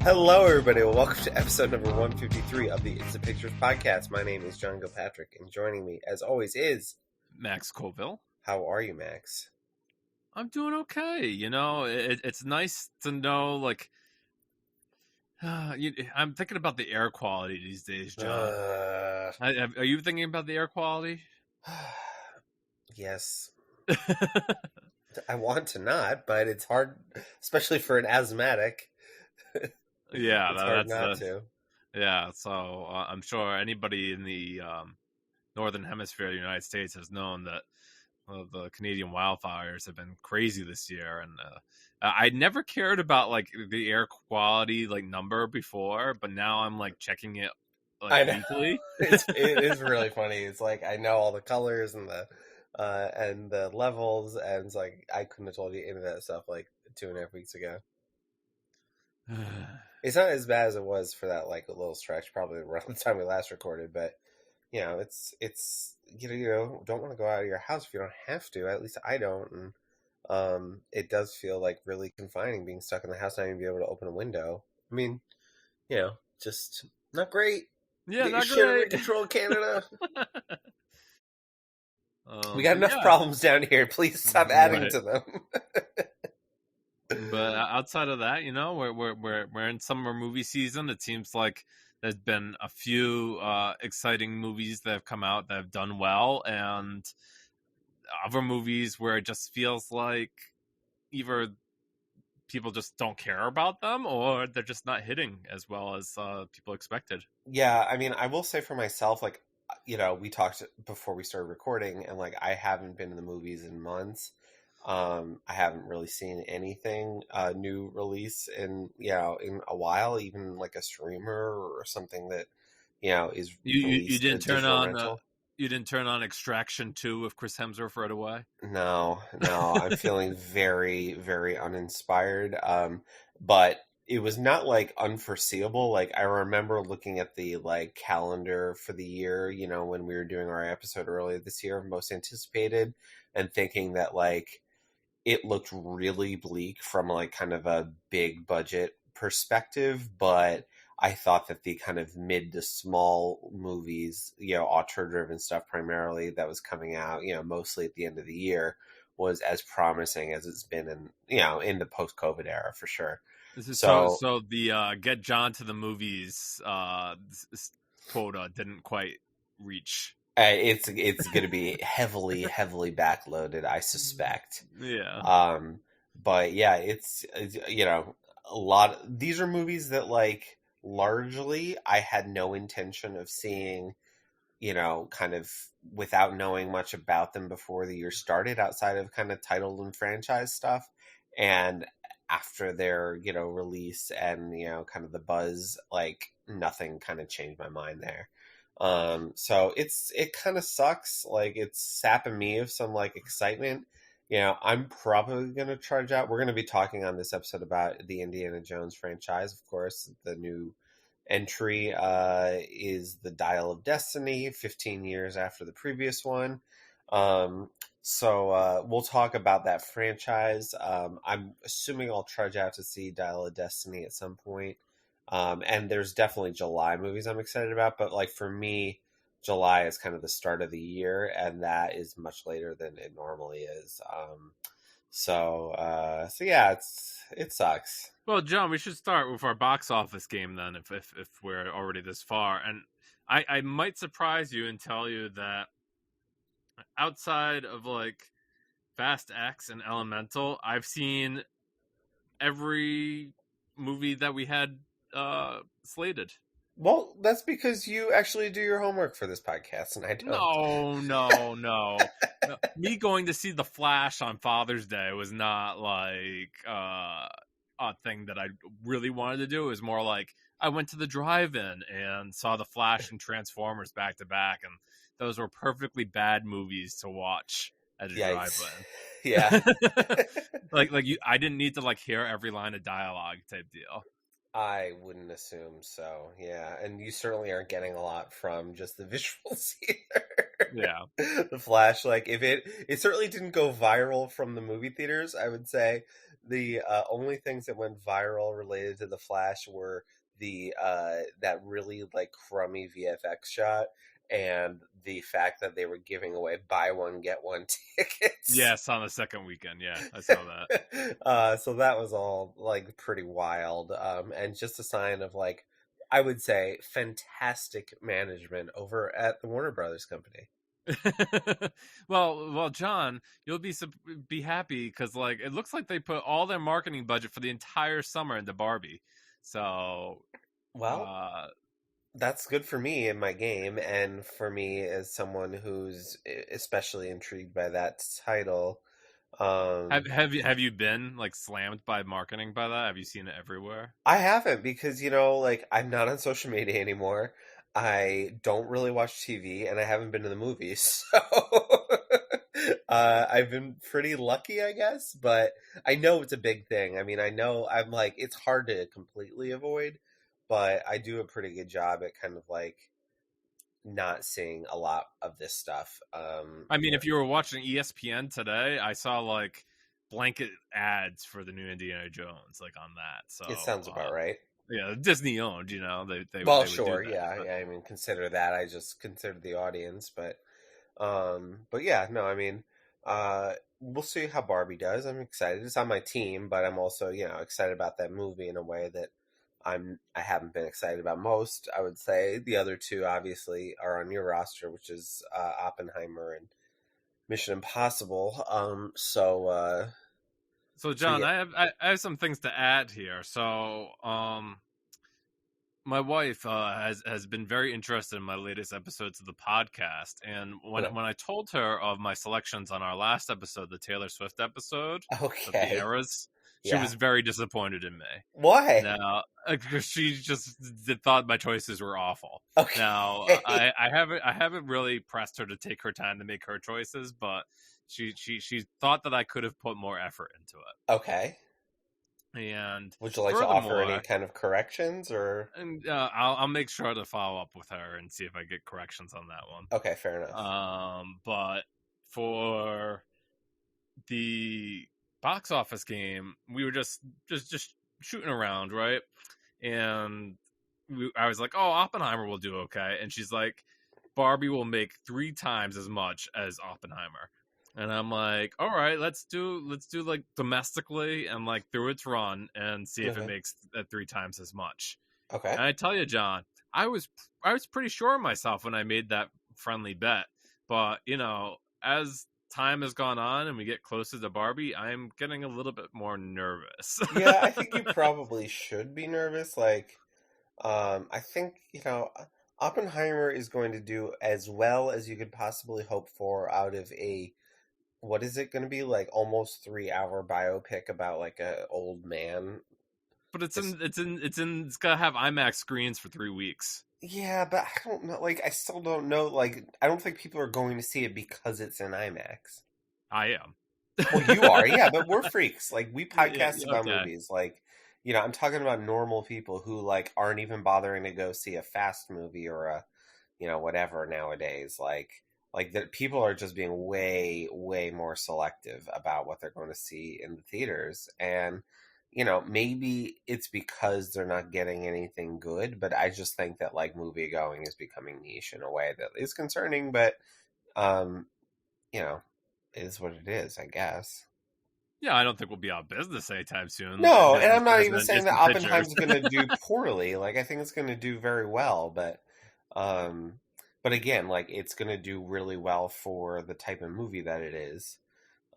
Hello, everybody. Welcome to episode number 153 of the It's the Pictures podcast. My name is John Gilpatrick, and joining me, as always, is Max Colville. How are you, Max? I'm doing okay. It's nice to know, I'm thinking about the air quality these days, John. Are you thinking about the air quality? Yes. I want to not, but it's hard, especially for an asthmatic. Yeah, it's hard not to. Yeah, so I'm sure anybody in the northern hemisphere of the United States has known that the Canadian wildfires have been crazy this year, and I never cared about the air quality number before, but now I'm checking it weekly. It is really funny. It's like I know all the colors and the levels, and it's like I couldn't have told you any of that stuff like 2.5 weeks ago. It's not as bad as it was for that a little stretch, probably around the time we last recorded, but it's don't want to go out of your house if you don't have to. At least I don't, and it does feel really confining being stuck in the house, not even be able to open a window. I mean, just not great. Yeah, Get not your shit under great. control, Canada. We got enough problems down here. Please stop adding to them. But outside of that, we're in summer movie season. It seems like there's been a few exciting movies that have come out that have done well, and other movies where it just feels like either people just don't care about them or they're just not hitting as well as people expected. Yeah, I mean, I will say for myself, we talked before we started recording, and I haven't been in the movies in months. I haven't really seen anything new release in a while, even a streamer or something that is you didn't turn on you didn't turn on Extraction 2 with Chris Hemsworth right away? No, I'm feeling very, very uninspired. But it was not unforeseeable. I remember looking at the calendar for the year, when we were doing our episode earlier this year, most anticipated, and thinking that it looked really bleak from kind of a big budget perspective, but I thought that the kind of mid to small movies, auteur-driven stuff primarily that was coming out, mostly at the end of the year, was as promising as it's been in the post-COVID era for sure. So the Get John to the Movies quota didn't quite reach. It's going to be heavily backloaded, I suspect. Yeah. But yeah, it's a lot. These are movies that largely I had no intention of seeing, kind of without knowing much about them before the year started, outside of kind of title and franchise stuff. And after their, release and, kind of the buzz, nothing kind of changed my mind there. So it kind of sucks. It's sapping me of some excitement. I'm probably going to charge out. We're going to be talking on this episode about the Indiana Jones franchise. Of course, the new entry is the Dial of Destiny, 15 years after the previous one. So we'll talk about that franchise. I'm assuming I'll charge out to see Dial of Destiny at some point. And there's definitely July movies I'm excited about, but for me, July is kind of the start of the year, and that is much later than it normally is. So yeah, it sucks. Well, John, we should start with our box office game then, if we're already this far. And I might surprise you and tell you that outside of Fast X and Elemental, I've seen every movie that we had slated. Well, that's because you actually do your homework for this podcast, and I don't. No. Me going to see The Flash on Father's Day was not a thing that I really wanted to do. It was more I went to the drive-in and saw The Flash and Transformers back to back, and those were perfectly bad movies to watch at a drive-in. Yeah. I didn't need to hear every line of dialogue type deal. I wouldn't assume so, yeah. And you certainly aren't getting a lot from just the visuals either. Yeah. The Flash, if it certainly didn't go viral from the movie theaters, I would say, The only things that went viral related to the Flash were the that really like crummy VFX shot and the fact that they were giving away buy one get one tickets. Yes, on the second weekend. Yeah, I saw that. So that was all like pretty wild, and just a sign of like I would say fantastic management over at the Warner Brothers company. Well, John, you'll be happy because like it looks like they put all their marketing budget for the entire summer into Barbie. So, Well, uh, that's good for me in my game, and for me as someone who's especially intrigued by that title. Um, have you been like slammed by marketing by that? Have you seen it everywhere? I haven't because, like, I'm not on social media anymore. I don't really watch TV, and I haven't been to the movies. So I've been pretty lucky, I guess, but I know it's a big thing. I mean, I know I'm like, it's hard to completely avoid, but I do a pretty good job at kind of like not seeing a lot of this stuff. I mean, if you were watching ESPN today, I saw like blanket ads for the new Indiana Jones, like on that. So, It sounds about right. yeah, Disney owned. Well, They would do sure, that. yeah, But yeah. I mean, consider that. I just consider the audience, but yeah, no. I mean, we'll see how Barbie does. I'm excited. It's on my team, but I'm also, excited about that movie in a way that I haven't been excited about most. I would say the other two obviously are on your roster, which is Oppenheimer and Mission Impossible. so, So John, yeah. I have some things to add here. So, my wife has been very interested in my latest episodes of the podcast, and Okay. when I told her of my selections on our last episode, the Taylor Swift episode of the Okay. eras, she Yeah. was very disappointed in me. Why? Now, she just thought my choices were awful. Now, Okay. I haven't really pressed her to take her time to make her choices, but she thought that I could have put more effort into Okay. it. And Would you like to offer any furthermore, kind of corrections or? and I'll make sure to follow up with her and see if I get corrections on that one. Okay, fair enough. But for the box office game, we were just shooting around, right? And I was like, "Oh, Oppenheimer will do okay," and she's like, "Barbie will make 3 times as much as Oppenheimer." And I'm like, "All right, let's do like domestically and like through its run and see if it Okay. makes 3 times as much." Okay. And I tell you, John, I was I was pretty sure of myself when I made that friendly bet. But as time has gone on and we get closer to Barbie, I'm getting a little bit more nervous. Yeah, I think you probably should be nervous. Like, I think, Oppenheimer is going to do as well as you could possibly hope for out of what is it going to be, like almost 3 hour biopic about like a old man. But It's it's gonna have IMAX screens for 3 weeks. Yeah, but I don't know. Like, I still don't know. Like, I don't think people are going to see it because it's in IMAX. I am. Well, you are, yeah, but we're freaks. Like, we Yeah, podcast yeah, about okay. movies. Like, I'm talking about normal people who like aren't even bothering to go see a fast movie or a, whatever nowadays. Like that people are just being way, way more selective about what they're going to see in the theaters. And, maybe it's because they're not getting anything good, but I just think that like movie going is becoming niche in a way that is concerning, but um, you know, it is what it is, I guess. Yeah, I don't think we'll be out of business anytime soon. No, and Disney I'm not even isn't saying that instant pictures. Oppenheimer's going to do poorly. Like, I think it's going to do very well, um, but again, like it's going to do really well for the type of movie that it is.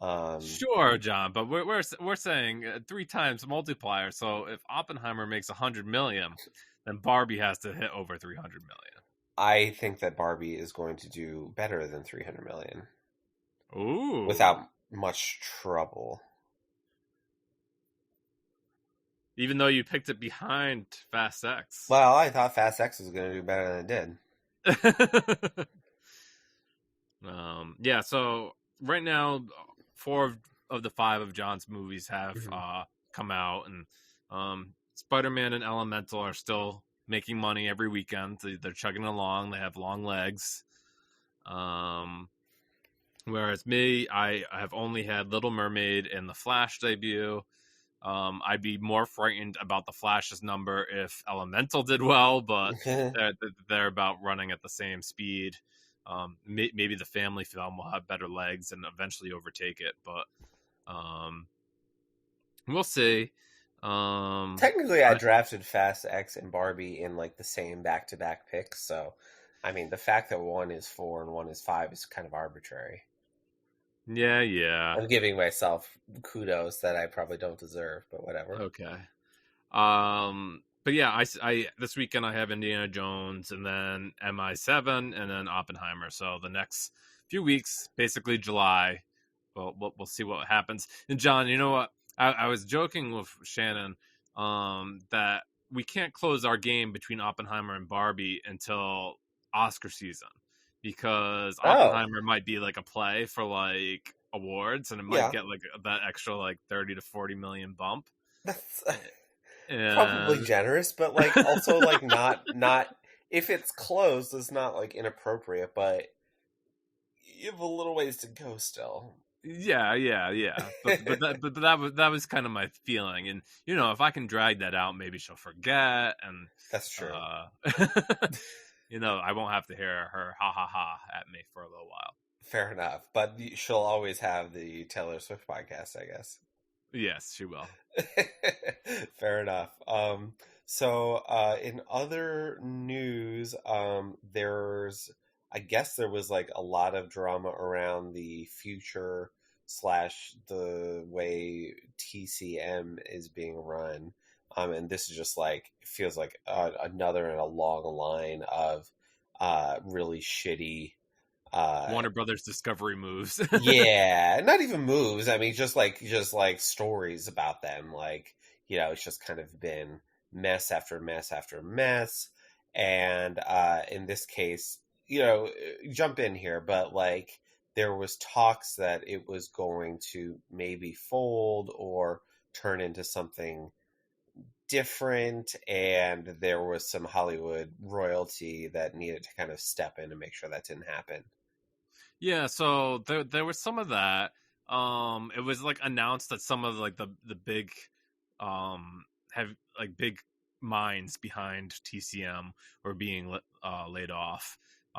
Um, Sure, John, but we're saying 3 times multiplier. So if Oppenheimer makes 100 million, then Barbie has to hit over 300 million. I think that Barbie is going to do better than 300 million Ooh, without much trouble. even though you picked it behind Fast X. Well, I thought Fast X was going to do better than it did. Yeah. So right now, four of the five of John's movies have Mhm. come out, and Spider-Man and Elemental are still making money every weekend. They're chugging along. They have long legs. Um, Whereas me, I have only had Little Mermaid and the Flash debut. I'd be more frightened about the Flash's number if Elemental did well, but they're, they're about running at the same speed. Maybe the family film will have better legs and eventually overtake it, but we'll see. Technically, I I, drafted Fast X and Barbie in like the same back-to-back picks, so I mean, the fact that one is 4 and one is 5 is kind of arbitrary. yeah, yeah, I'm giving myself kudos that I probably don't deserve, but whatever. okay. But yeah, this weekend I have Indiana Jones and then MI7 and then Oppenheimer. So the next few weeks, basically July, we'll see what happens. And John, you know what? I was joking with Shannon that we can't close our game between Oppenheimer and Barbie until Oscar season because Oh, Oppenheimer might be like a play for like awards and it might yeah, get like that extra like 30 to 40 million bump. that's probably And generous, but like also like not if it's closed, it's not like inappropriate, but you have a little ways to go still. yeah. But that was kind of my feeling, and you know, if I can drag that out, maybe she'll forget, and That's true. uh, you know, I won't have to hear her ha ha ha at me for a little while. Fair enough, but she'll always have the Taylor Swift podcast, I guess. Yes, she will. Fair enough. In other news, I guess there was like a lot of drama around the future slash the way TCM is being run. And this is just like, feels like another in a long line of really shitty uh, Warner Brothers Discovery moves. yeah, not even moves. I mean, just like stories about them. Like, it's just kind of been mess after mess after mess. And in this case, jump in here, but like there was talks that it was going to maybe fold or turn into something different, and there was some Hollywood royalty that needed to kind of step in and make sure that didn't happen. Yeah, so there was some of that. It was like announced that some of like the big have like big minds behind TCM were being laid off.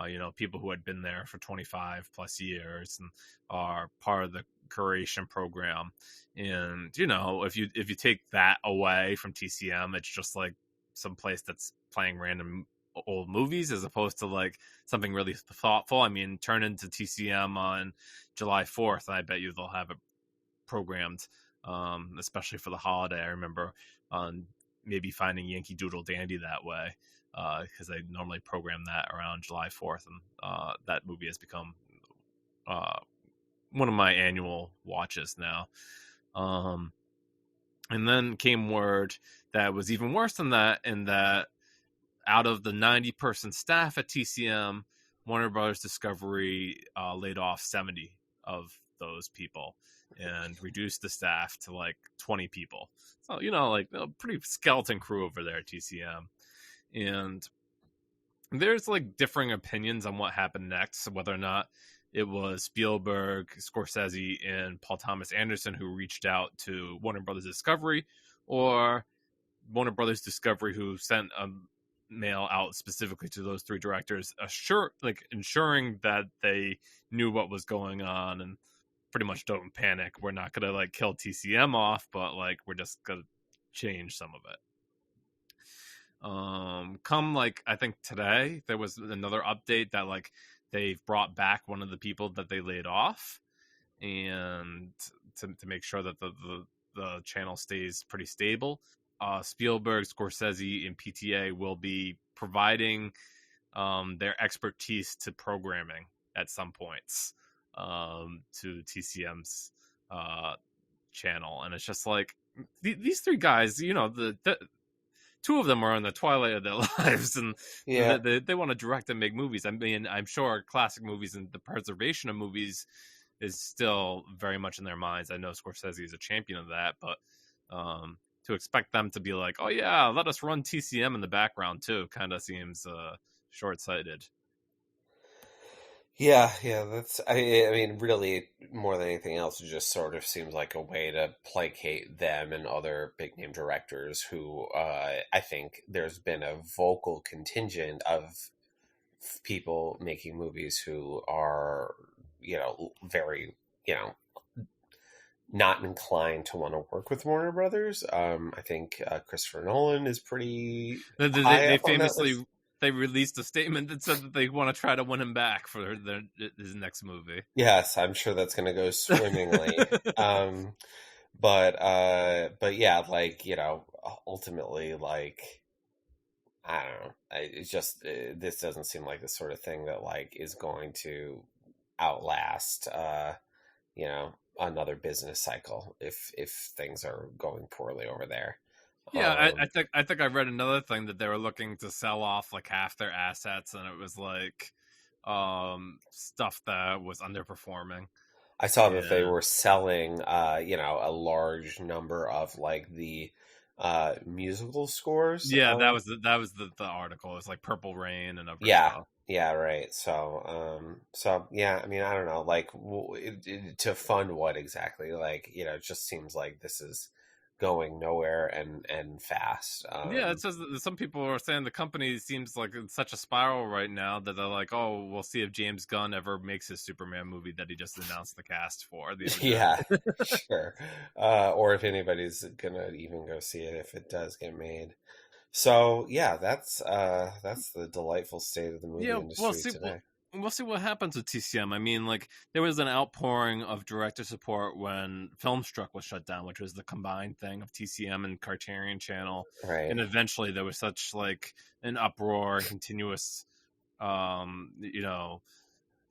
You know, people who had been there for 25 plus years and are part of the curation program. And you know, if you take that away from TCM, it's just like some place that's playing random old movies as opposed to like something really thoughtful. I mean, turn into TCM on July 4th, and I bet you they'll have it programmed, especially for the holiday. I remember maybe finding Yankee Doodle Dandy that way because they normally program that around July 4th, and that movie has become uh, one of my annual watches now. Um, and then came word that was even worse than that, in that out of the 90-person staff at TCM, Warner Brothers Discovery laid off 70 of those people and reduced the staff to like 20 people. So, you know, like a pretty skeleton crew over there at TCM. And there's like differing opinions on what happened next, whether or not it was Spielberg, Scorsese, and Paul Thomas Anderson who reached out to Warner Brothers Discovery, or Warner Brothers Discovery who sent a mail out specifically to those three directors, ensuring that they knew what was going on and pretty much don't panic. We're not gonna like kill TCM off, but like we're just gonna change some of it. Come like I think today there was another update that like they've brought back one of the people that they laid off, and to make sure that the channel stays pretty stable. Spielberg, Scorsese, and PTA will be providing their expertise to programming at some points to TCM's channel, and it's just like these three guys, you know, the two of them are in the twilight of their lives, and Yeah. they want to direct and make movies. I mean, I'm sure classic movies and the preservation of movies is still very much in their minds. I know Scorsese is a champion of that, but to expect them to be like, oh yeah, let us run TCM in the background too, kind of seems short-sighted. Yeah, that's. I mean, really, more than anything else, it just sort of seems like a way to placate them and other big name directors who, I think, there's been a vocal contingent of people making movies who are, very, not inclined to want to work with Warner Brothers. I think Christopher Nolan is pretty high They up on that list. famously they released a statement that said that they want to try to win him back for his next movie. Yes, I'm sure that's going to go swimmingly. But yeah, like, ultimately, like, I don't know. It's just this doesn't seem like the sort of thing that like is going to outlast, another business cycle if things are going poorly over there. Yeah, Um, I think I read another thing that they were looking to sell off like half their assets, and it was like stuff that was underperforming. I saw that they Yeah, were selling, a large number of like the musical scores. yeah, that was the article. It was like Purple Rain and other Yeah, stuff. yeah, right. So yeah. I mean, I don't know, like, to fund what exactly? Like, it just seems like this is going nowhere and fast. Yeah, it says that some people are saying the company seems like in such a spiral right now that they're like, oh, we'll see if James Gunn ever makes his Superman movie that he just announced the cast for the Yeah, other day. sure. Or if anybody's gonna even go see it if it does get made. So yeah, that's the delightful state of the movie Yeah, industry today. we'll see what happens with TCM. I mean, like there was an outpouring of director support when Filmstruck was shut down, which was the combined thing of TCM and Criterion Channel, Right. and eventually there was such like an uproar and continuous, you know,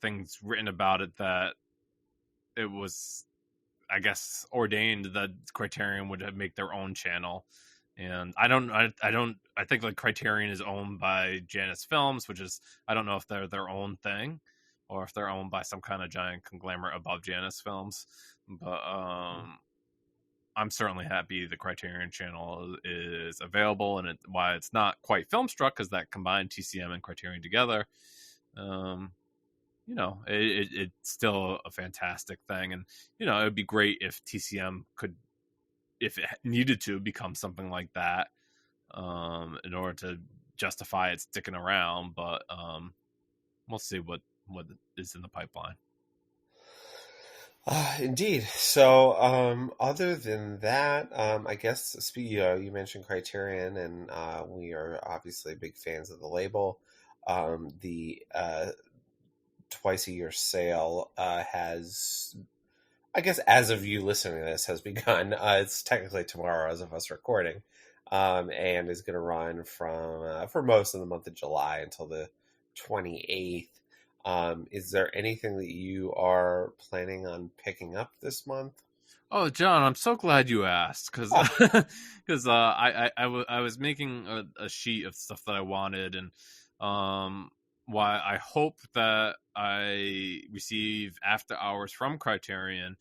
things written about it that it was, I guess, ordained that Criterion would make their own channel. And I think like Criterion is owned by Janus Films, which is, I don't know if they're their own thing or if they're owned by some kind of giant conglomerate above Janus Films. But I'm certainly happy the Criterion channel is available, and why it's not quite Filmstruck because that combined TCM and Criterion together. Um, it's still a fantastic thing, and it would be great if TCM could, if it needed to, become something like that, in order to justify it sticking around. But we'll see what is in the pipeline. Indeed. So, other than that, I guess you mentioned Criterion, and we are obviously big fans of the label. The twice a year sale has, I guess, as of you listening to this, has begun. It's technically tomorrow as of us recording, and is going to run from for most of the month of July until the 28th. Is there anything that you are planning on picking up this month? Oh, John, I'm so glad you asked because Ah, because I was making a sheet of stuff that I wanted, and um, why I hope that I receive after hours from Criterion.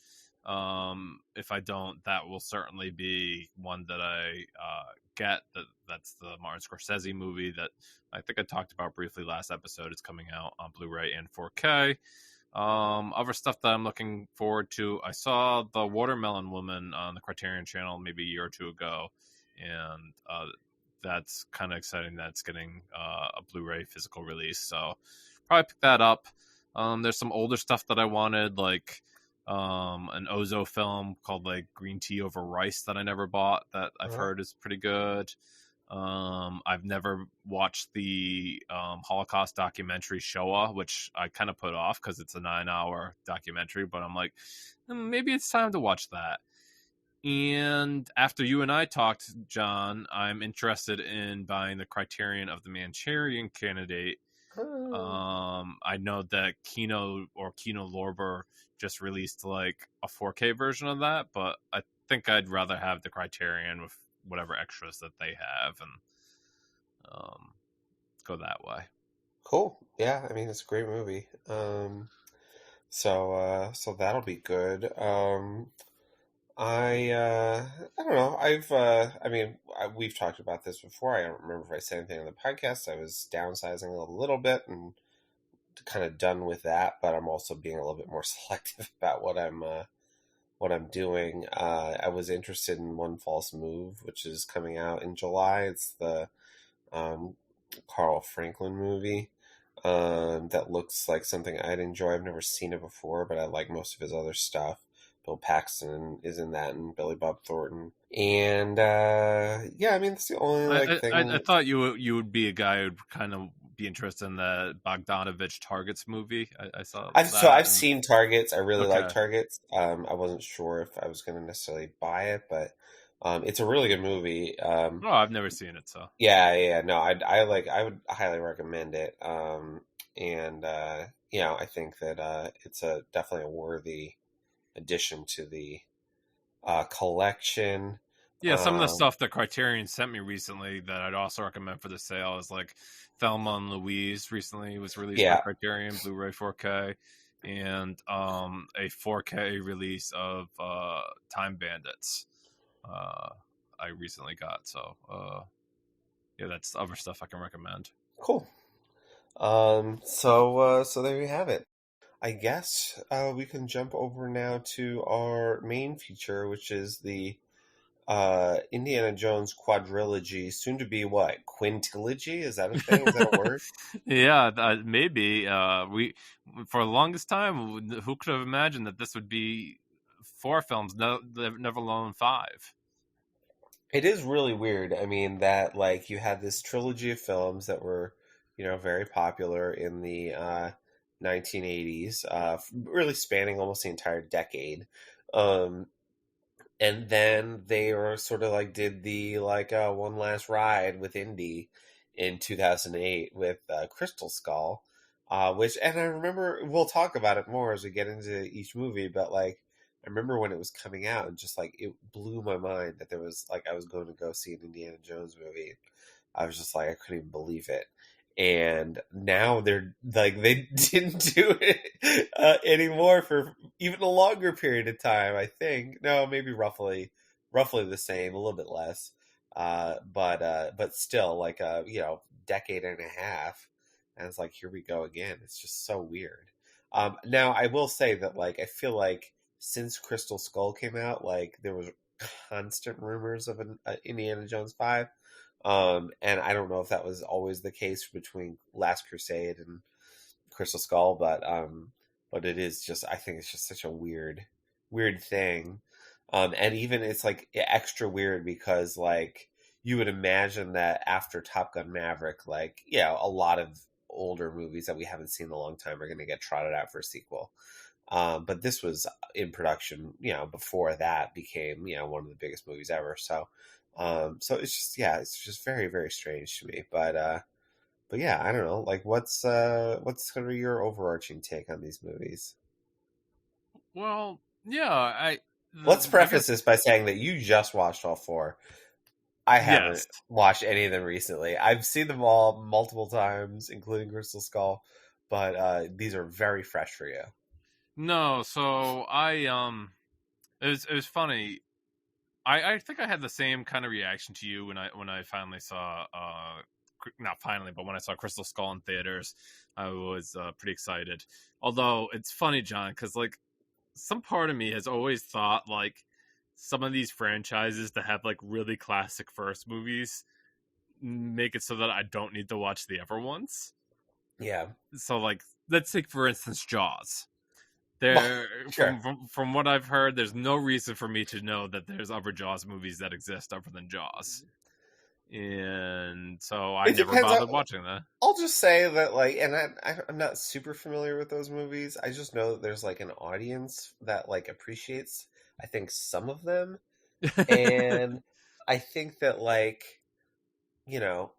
If I don't, that will certainly be one that I get. That's the Martin Scorsese movie that I think I talked about briefly last episode. It's coming out on Blu-ray and 4K. Other stuff that I'm looking forward to. I saw The Watermelon Woman on the Criterion Channel maybe a year or two ago, and that's kind of exciting. That's getting a Blu-ray physical release, so probably pick that up. There's some older stuff that I wanted, like an Ozo film called like Green Tea Over Rice that I never bought, that I've uh-huh. heard is pretty good. I've never watched the Holocaust documentary Shoah, which I kind of put off because it's a 9-hour documentary, but I'm like, maybe it's time to watch that. And after you and I talked, John, I'm interested in buying the Criterion of the Manchurian Candidate. I know that Kino Lorber just released like a 4K version of that, but I think I'd rather have the Criterion with whatever extras that they have, and um, go that way. Cool. Yeah, I mean it's a great movie. So that'll be good. I don't know. I mean, we've talked about this before. I don't remember if I said anything on the podcast. I was downsizing a little bit and kind of done with that, but I'm also being a little bit more selective about what I'm doing. I was interested in One False Move, which is coming out in July. It's the um, Carl Franklin movie that looks like something I'd enjoy. I've never seen it before, but I like most of his other stuff. Bill Paxton is in that, and Billy Bob Thornton. And yeah, I mean, it's the only like I thing. thought you would be a guy who'd kind of be interested in the Bogdanovich Targets movie. I saw that I've and seen Targets. I really like okay. Targets. I wasn't sure if I was going to necessarily buy it, but it's a really good movie. Oh, I've never seen it, so Yeah. No, I would highly recommend it. And you know, I think that it's a definitely a worthy addition to the collection. yeah, some of the Um, stuff that Criterion sent me recently that I'd also recommend for the sale is like Thelma and Louise recently was released by yeah, Criterion Blu-ray 4K, and a 4K release of Time Bandits. Uh, I recently got, so yeah, that's other stuff I can recommend. cool. So there you have it. I guess we can jump over now to our main feature, which is the Indiana Jones quadrilogy, soon to be what, quintilogy? Is that a thing? Is that a word? Yeah, maybe we for the longest time, who could have imagined that this would be four films, no, never alone five. It is really weird. I mean, that like you had this trilogy of films that were, you know, very popular in the 1980s, really spanning almost the entire decade. Um, and then they were sort of like did the like one last ride with Indy in 2008 with Crystal Skull, which and I remember we'll talk about it more as we get into each movie, but like I remember when it was coming out and just like it blew my mind that there was like I was going to go see an Indiana Jones movie. I was just like I couldn't even believe it. And now they're like they didn't do it anymore for even a longer period of time. I think no, maybe roughly the same, a little bit less, but still like a you know decade and a half. And it's like here we go again. It's just so weird. Now I will say that like I feel like since Crystal Skull came out, like there was constant rumors of an Indiana Jones 5. And I don't know if that was always the case between Last Crusade and Crystal Skull, but it is just I think it's just such a weird thing. And even it's like extra weird because like you would imagine that after Top Gun Maverick, like yeah, a lot of older movies that we haven't seen in a long time are going to get trotted out for a sequel. But this was in production, you know, before that became, you know, one of the biggest movies ever. So it's just, yeah, it's just very, very strange to me. But yeah, I don't know. Like, what's sort of your overarching take on these movies? Well, yeah, Let's I preface guess this by saying that you just watched all four. I yes. haven't watched any of them recently. I've seen them all multiple times, including Crystal Skull, but these are very fresh for you. No, so it was funny. I think I had the same kind of reaction to you when I finally saw not finally, but when I saw Crystal Skull in theaters, I was pretty excited. Although it's funny, John, because like some part of me has always thought like some of these franchises that have like really classic first movies make it so that I don't need to watch the other ones. Yeah. So like let's take for instance Jaws. Well, There sure. from what I've heard, there's no reason for me to know that there's other Jaws movies that exist other than Jaws. And so I It never depends on. bothered watching that. I'll just say that, like, and I'm not super familiar with those movies. I just know that there's like an audience that like appreciates, I think, some of them, and I think that like you know,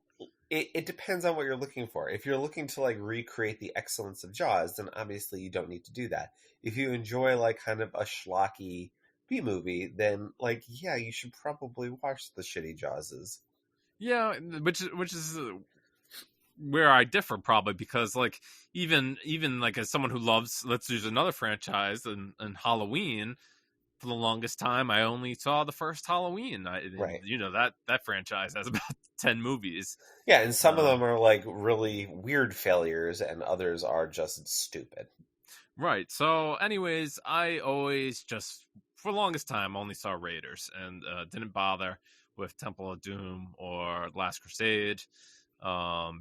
it depends on what you're looking for. If you're looking to like recreate the excellence of Jaws, then obviously you don't need to do that. If you enjoy like kind of a schlocky B movie, then like yeah, you should probably watch the shitty Jawses. Yeah, which is where I differ probably because like even like as someone who loves let's use another franchise and Halloween for the longest time, I only saw the first Halloween. Right. That franchise has about 10 movies. Yeah, and some of Uh, them are like really weird failures, and others are just stupid. right. So, anyways, I always just for the longest time only saw Raiders and didn't bother with Temple of Doom or Last Crusade.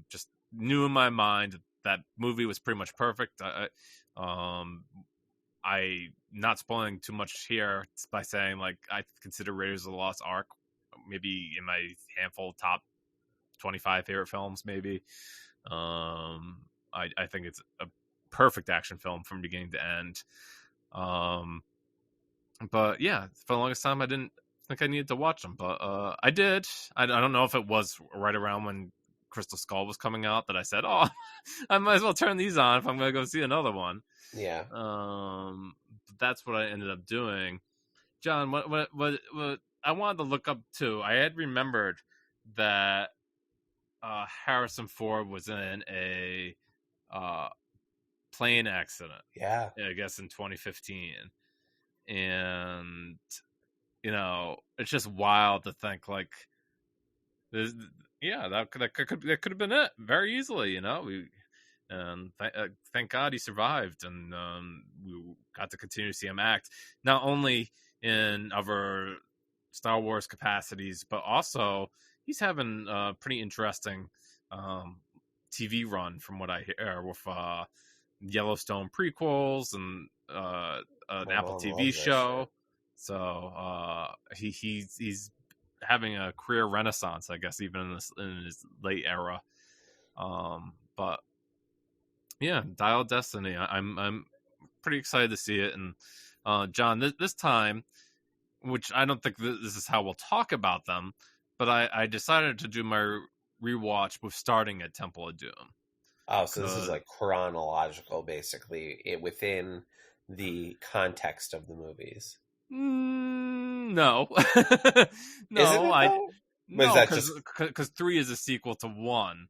Just knew in my mind that movie was pretty much perfect. I not spoiling too much here by saying like I consider Raiders of the Lost Ark maybe in my handful top 25 favorite films. Maybe I think it's a perfect action film from beginning to end. Um, but yeah, for the longest time I didn't think I needed to watch them, but I did. I don't know if it was right around when Crystal Skull was coming out that I said, "Oh, I might as well turn these on if I'm going to go see another one." Yeah. That's what I ended up doing. John, what I wanted to look up too. I had remembered that Harrison Ford was in a uh, plane accident, Yeah. I guess in 2015, and it's just wild to think like, yeah, that could have been it very easily. And thank God he survived, and we got to continue to see him act not only in other Star Wars capacities, but also he's having a pretty interesting TV run, from what I hear, with Yellowstone prequels and an My Apple mom TV loves that shit. show. So he's having a career renaissance, I guess, even in his late era. But yeah, Dial Destiny. I'm pretty excited to see it. And John, this time, which I don't think this is how we'll talk about them, but I decided to do my rewatch with starting at Temple of Doom. Oh, so this is 'Cause- like chronological, basically, within the context of the movies. No, Isn't no, it I though? But is no, that because just three is a sequel to one,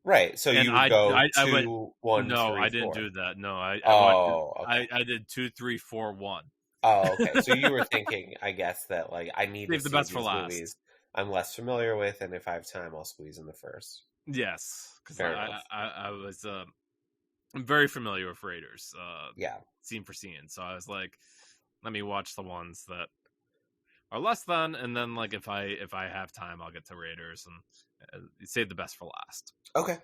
right? So and you would go I went. two, one, No, three, I didn't four. do that. No, I went. Oh, okay. I did 2, 3, 4, 1. Oh, okay. So you were thinking, I guess, that like I need to Save the see best for these last. movies I'm less familiar with, and if I have time, I'll squeeze in the first. Yes, because Fair enough. I was I'm very familiar with Raiders, Yeah. scene for scene. So I was like, let me watch the ones that are less than, and then like if I have time, I'll get to Raiders and save the best for last. Okay.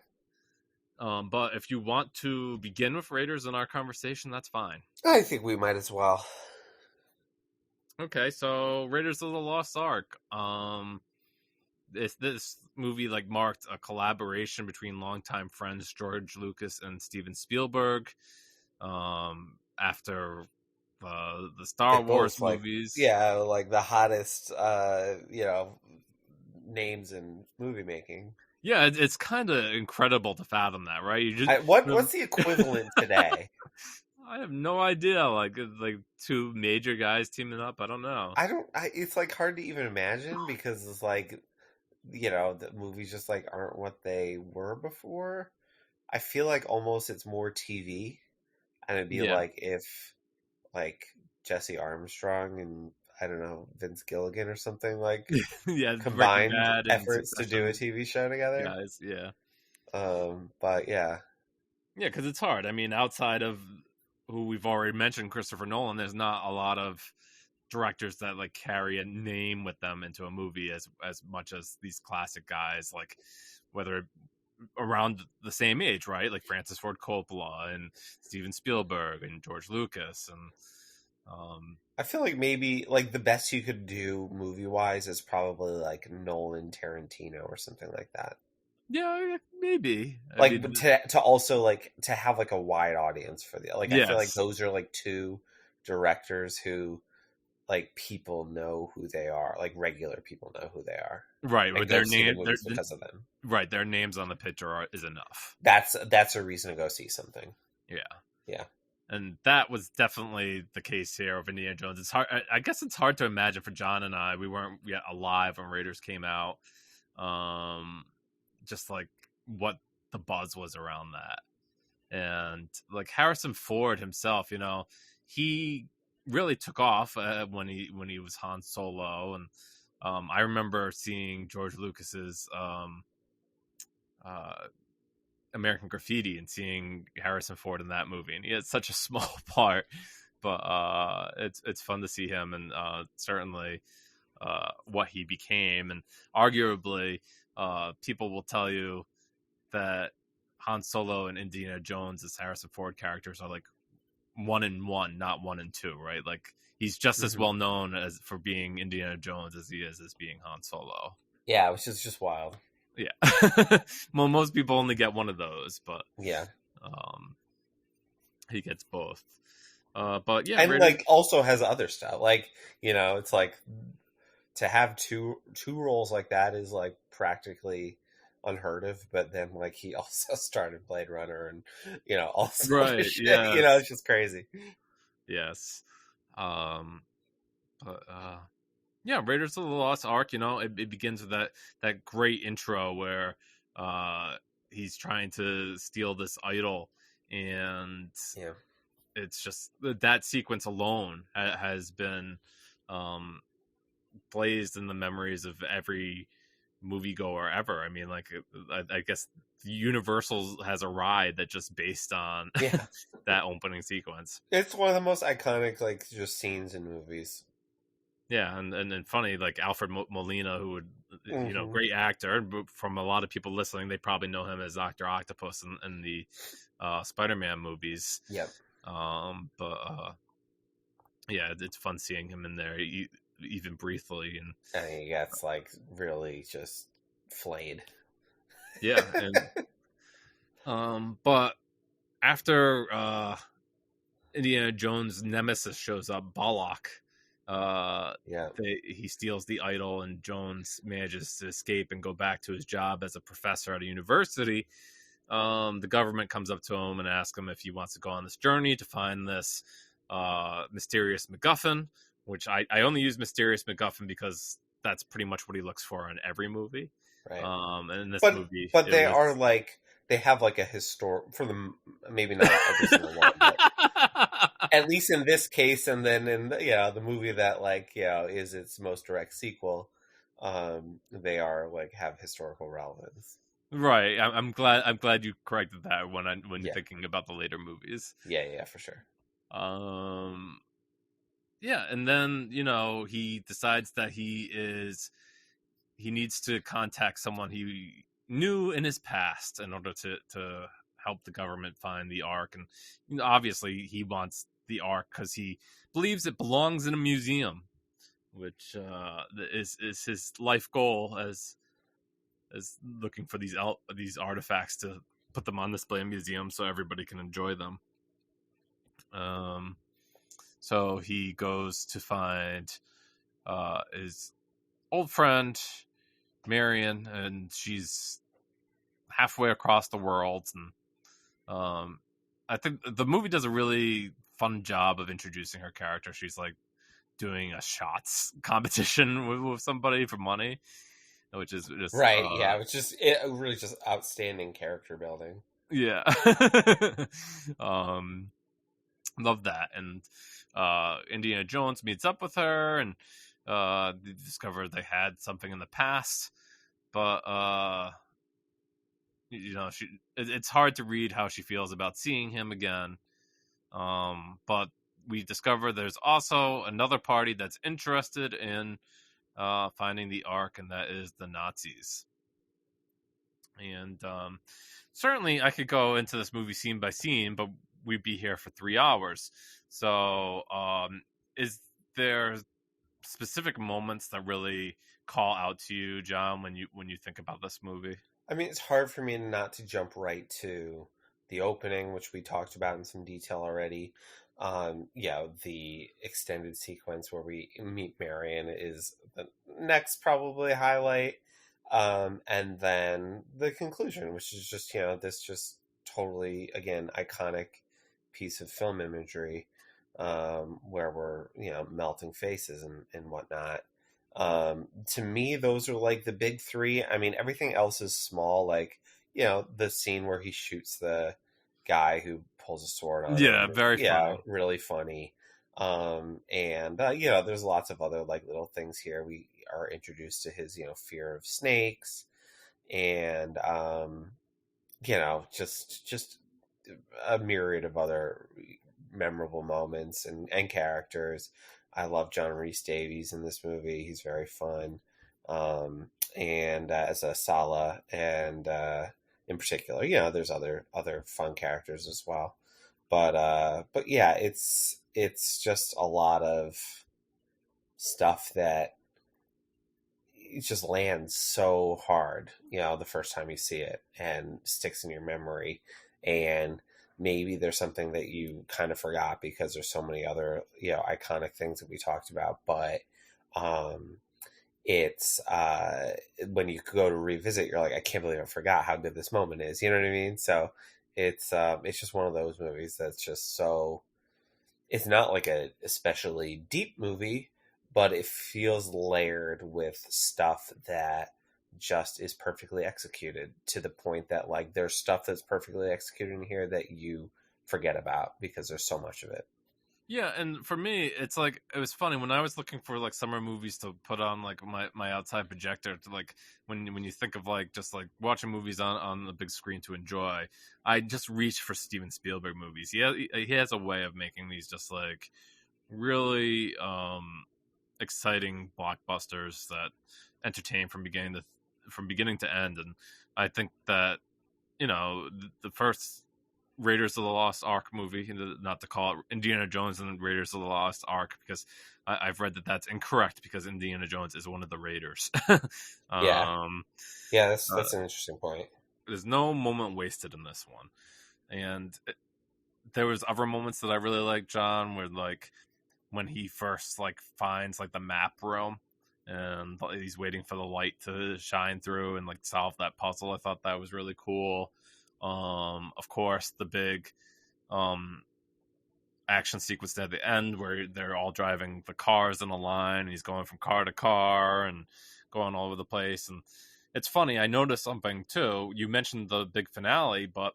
But if you want to begin with Raiders in our conversation, that's fine. I think we might as well. Okay, so Raiders of the Lost Ark. This movie like marked a collaboration between longtime friends George Lucas and Steven Spielberg. After the They Star Wars both like, movies. yeah, like the hottest, names in movie making. Yeah, it's kind of incredible to fathom that, right? You just What's the equivalent today? I have no idea. Like two major guys teaming up. I don't know. I don't. It's like hard to even imagine because it's like, the movies just like aren't what they were before. I feel like almost it's more TV, and it'd be Yeah, like if like Jesse Armstrong and I don't know Vince Gilligan or something like yeah. Breaking combined Bad and efforts to do a Succession TV show together. guys. Yeah, But yeah, yeah. Because it's hard. I mean, outside of who we've already mentioned, Christopher Nolan, there's not a lot of directors that like carry a name with them into a movie as much as these classic guys, like whether around the same age, right? Like Francis Ford Coppola and Steven Spielberg and George Lucas and I feel like maybe like the best you could do movie wise is probably like Nolan, Tarantino, or something like that. yeah, maybe. I Like, mean, but to also like to have like a wide audience for the like. I feel like yes, those are like two directors who like people know who they are. Like regular people know who they are right. Or and go their see the name, movies because of them. right. Their names on the picture is enough. That's a reason to go see something. Yeah. Yeah. And that was definitely the case here of Indiana Jones. It's hard. I guess it's hard to imagine for John and I. We weren't yet alive when Raiders came out. Just like what the buzz was around that, and like Harrison Ford himself, he really took off when he was Han Solo, and I remember seeing George Lucas's uh, American Graffiti and seeing Harrison Ford in that movie, and he had such a small part, but it's fun to see him, and certainly what he became, and arguably people will tell you that Han Solo and Indiana Jones as Harrison Ford characters are like 1 and 1, not 1 and 2, right? Like he's just as Hmm. well known as for being Indiana Jones as he is as being Han Solo. Yeah, which is just wild. Yeah. Well, most people only get one of those, but Yeah. um, he gets both. But yeah, And Raiders. like also has other stuff. Like, it's like to have two roles like that is like practically unheard of. But then like he also started Blade Runner and all this other Right. shit. Yes. It's just crazy. Yes. Um, but yeah, Raiders of the Lost Ark. It begins with that great intro where he's trying to steal this idol, and Yeah. it's just that sequence alone has been um blazed in the memories of every moviegoer ever. I mean, like, I guess Universal has a ride that just based on Yeah. that opening sequence. It's one of the most iconic like just scenes in movies. Yeah, and funny, like Alfred Molina, who would, Hmm. great actor. But from a lot of people listening, they probably know him as Doctor Octopus in the Spider-Man movies. Yep. But yeah, it's fun seeing him in there, even briefly, and And he gets like really just flayed. yeah, and but after Indiana Jones' nemesis shows up, Balak, Yeah. he steals the idol, and Jones manages to escape and go back to his job as a professor at a university. The government comes up to him and asks him if he wants to go on this journey to find this mysterious MacGuffin, which I only use mysterious MacGuffin because that's pretty much what he looks for in every movie. Right. And in this But movie, but it they was. are like they have like a historic for them, maybe not every single one, but at least in this case, and then in the movie that like is its most direct sequel, they are like have historical relevance. Right. I'm glad. I'm glad you corrected that when you're Yeah, thinking about the later movies. yeah, for sure. Um. Yeah, and then he decides that he needs to contact someone he knew in his past in order to help the government find the Ark, and obviously he wants the Ark because he believes it belongs in a museum, which is his life goal as looking for these artifacts to put them on display in museums so everybody can enjoy them. Um, so he goes to find his old friend Marion, and she's halfway across the world. And I think the movie does a really fun job of introducing her character. She's like doing a shots competition with somebody for money, which is just Right. Yeah. It's just really just outstanding character building. yeah. um, love that. And Indiana Jones meets up with her, and they discover they had something in the past, but it's hard to read how she feels about seeing him again. But we discover there's also another party that's interested in finding the Ark, and that is the Nazis. And certainly I could go into this movie scene by scene, but we'd be here for 3 hours. So is there specific moments that really call out to you, John, when you think about this movie? I mean, it's hard for me not to jump right to the opening, which we talked about in some detail already. The extended sequence where we meet Marion is the next probably highlight. And then the conclusion, which is just, this just totally, again, iconic piece of film imagery, where we're, melting faces and whatnot. To me, those are like the big three. I mean, everything else is small, like, the scene where he shoots the guy who pulls a sword on Yeah, him. very Yeah, funny. really funny. And there's lots of other like little things here. We are introduced to his fear of snakes, and just a myriad of other memorable moments and characters. I love John Rhys Davies in this movie. He's very fun, and as a Sala, and in particular, there's other fun characters as well. But yeah, it's just a lot of stuff that it just lands so hard, the first time you see it and sticks in your memory. And maybe there's something that you kind of forgot because there's so many other, iconic things that we talked about. But it's when you go to revisit, you're like, I can't believe I forgot how good this moment is. You know what I mean? So it's just one of those movies that's just so, it's not like a especially deep movie, but it feels layered with stuff that just is perfectly executed, to the point that like there's stuff that's perfectly executed in here that you forget about because there's so much of it. Yeah, and for me, it's like it was funny when I was looking for like summer movies to put on like my outside projector to like when you think of like just like watching movies on the big screen to enjoy, I just reach for Steven Spielberg movies. He has a way of making these just like really exciting blockbusters that entertain from beginning to end. And I think that the first Raiders of the Lost Ark movie, not to call it Indiana Jones and Raiders of the Lost Ark, because I've read that that's incorrect, because Indiana Jones is one of the Raiders. Yeah, um, yeah, that's uh, that's an interesting point. there's no moment wasted in this one, and there was other moments that I really like, John, where like when he first like finds like the map room and he's waiting for the light to shine through and like solve that puzzle. I thought that was really cool. Of course, the big um action sequence at the end where they're all driving the cars in a line and he's going from car to car and going all over the place. And it's funny, I noticed something too. You mentioned the big finale, but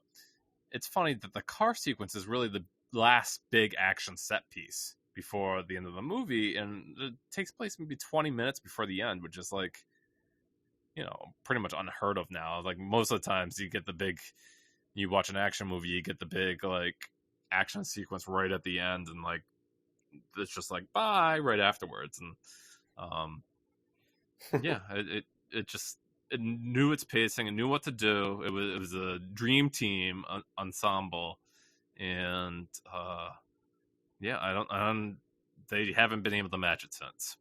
it's funny that the car sequence is really the last big action set piece before the end of the movie, and it takes place maybe 20 minutes before the end, which is like, pretty much unheard of now. Like most of the times you watch an action movie, you get the big like action sequence right at the end, and like it's just like bye right afterwards. And yeah, it just, it knew its pacing and knew what to do. It was a dream team ensemble, and yeah, I don't they haven't been able to match it since.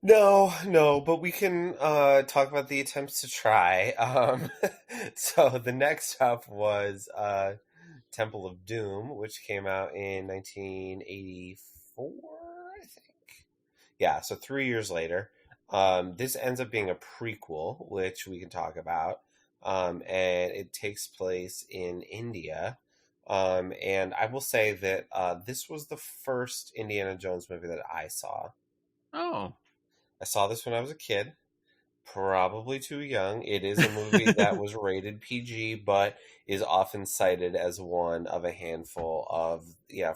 No, no, but we can talk about the attempts to try. So the next up was Temple of Doom, which came out in 1984, I think. Yeah, so 3 years later. This ends up being a prequel, which we can talk about. And it takes place in India. And I will say that this was the first Indiana Jones movie that I saw. Oh. I saw this when I was a kid, probably too young. It is a movie that was rated PG, but is often cited as one of a handful of,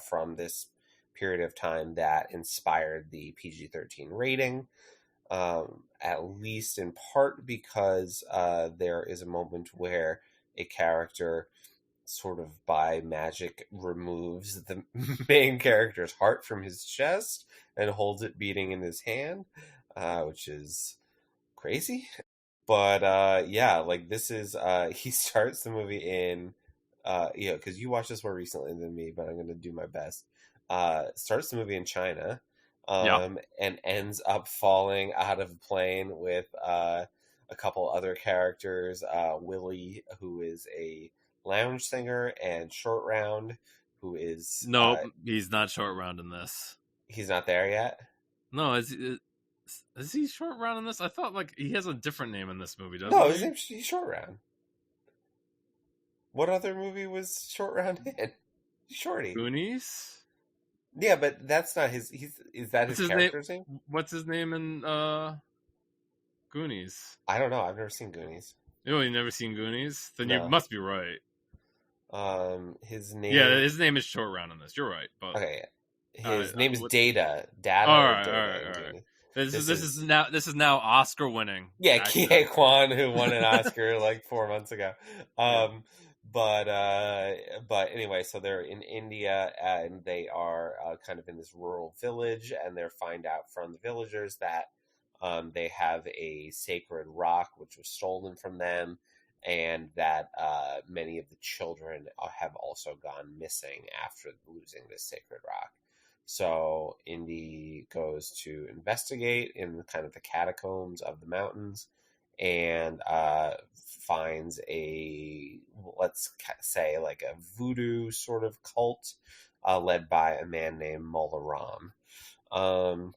from this period of time that inspired the PG-13 rating. At least in part because there is a moment where a character sort of by magic removes the main character's heart from his chest and holds it beating in his hand, which is crazy. But yeah, like this is he starts the movie in because you watched this more recently than me, but I'm gonna do my best. Starts the movie in China, Yeah. and ends up falling out of a plane with a couple other characters, Willie, who is a lounge singer, and Short Round, who is Nope, he's not short round in this. he's not there yet. No, is he short round in this? I thought like he has a different name in this movie, doesn't No, his he? name's he's Short Round. What other movie was Short Round in? Shorty. Goonies. Yeah, but that's not his. Is that What's his his name? character's name? What's his name in Goonies? I don't know. I've never seen Goonies. You never seen Goonies? Then you No. must be right. His Yeah, name. his name is short round in this. You're right, but Okay, All right. His name is What? Data All or right. All Data right. in All right. Danish. This is This this is is now this is now Oscar winning yeah, actor. Kie Kwan, who won an Oscar like 4 months ago. Yeah. Um, but anyway, so they're in India and they are kind of in this rural village, and they find out from the villagers that they have a sacred rock which was stolen from them, and that many of the children have also gone missing after losing this sacred rock. So Indy goes to investigate in kind of the catacombs of the mountains, and finds a, let's say, like a voodoo sort of cult led by a man named Mullah Ram. Um,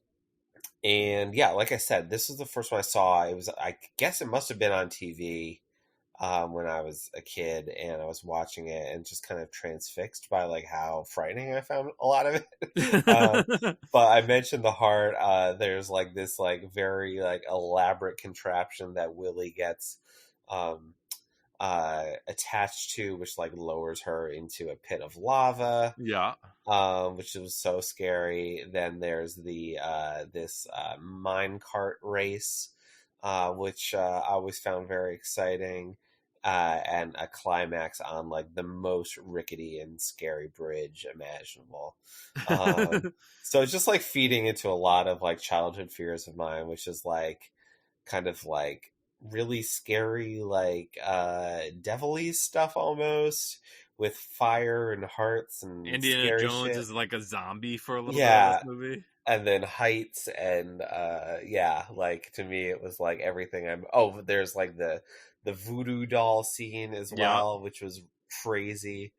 and yeah, like I said, this is the first one I saw. It was, I guess it must have been on TV when I was a kid, and I was watching it and just kind of transfixed by like how frightening I found a lot of it. But I mentioned the heart. There's like this like very like elaborate contraption that Willie gets um, attached to, which like lowers her into a pit of lava, Yeah. which was so scary. Then there's the this mine cart race, which I always found very exciting, and a climax on like the most rickety and scary bridge imaginable. Um, so it's just like feeding into a lot of like childhood fears of mine, which is like kind of like really scary, like devilly stuff almost, with fire and hearts and Indiana scary Jones shit. is like a zombie for a little bit of this Yeah, movie. and then heights and yeah, like to me it was like everything. I'm oh, there's like the voodoo doll scene as Yeah. well, which was crazy.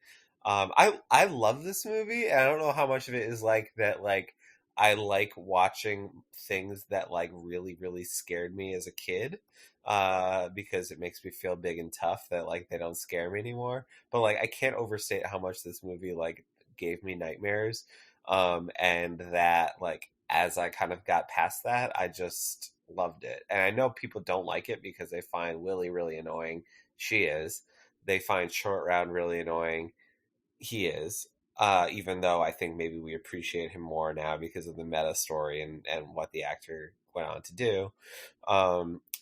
I love this movie, and I don't know how much of it is like that, like I like watching things that like really scared me as a kid, because it makes me feel big and tough that like they don't scare me anymore. But like I can't overstate how much this movie like gave me nightmares, and that like as I kind of got past that, I just loved it. And I know people don't like it because they find Willie really annoying. She is. They find Short Round really annoying. He is. Even though I think maybe we appreciate him more now because of the meta story and what the actor went on to do.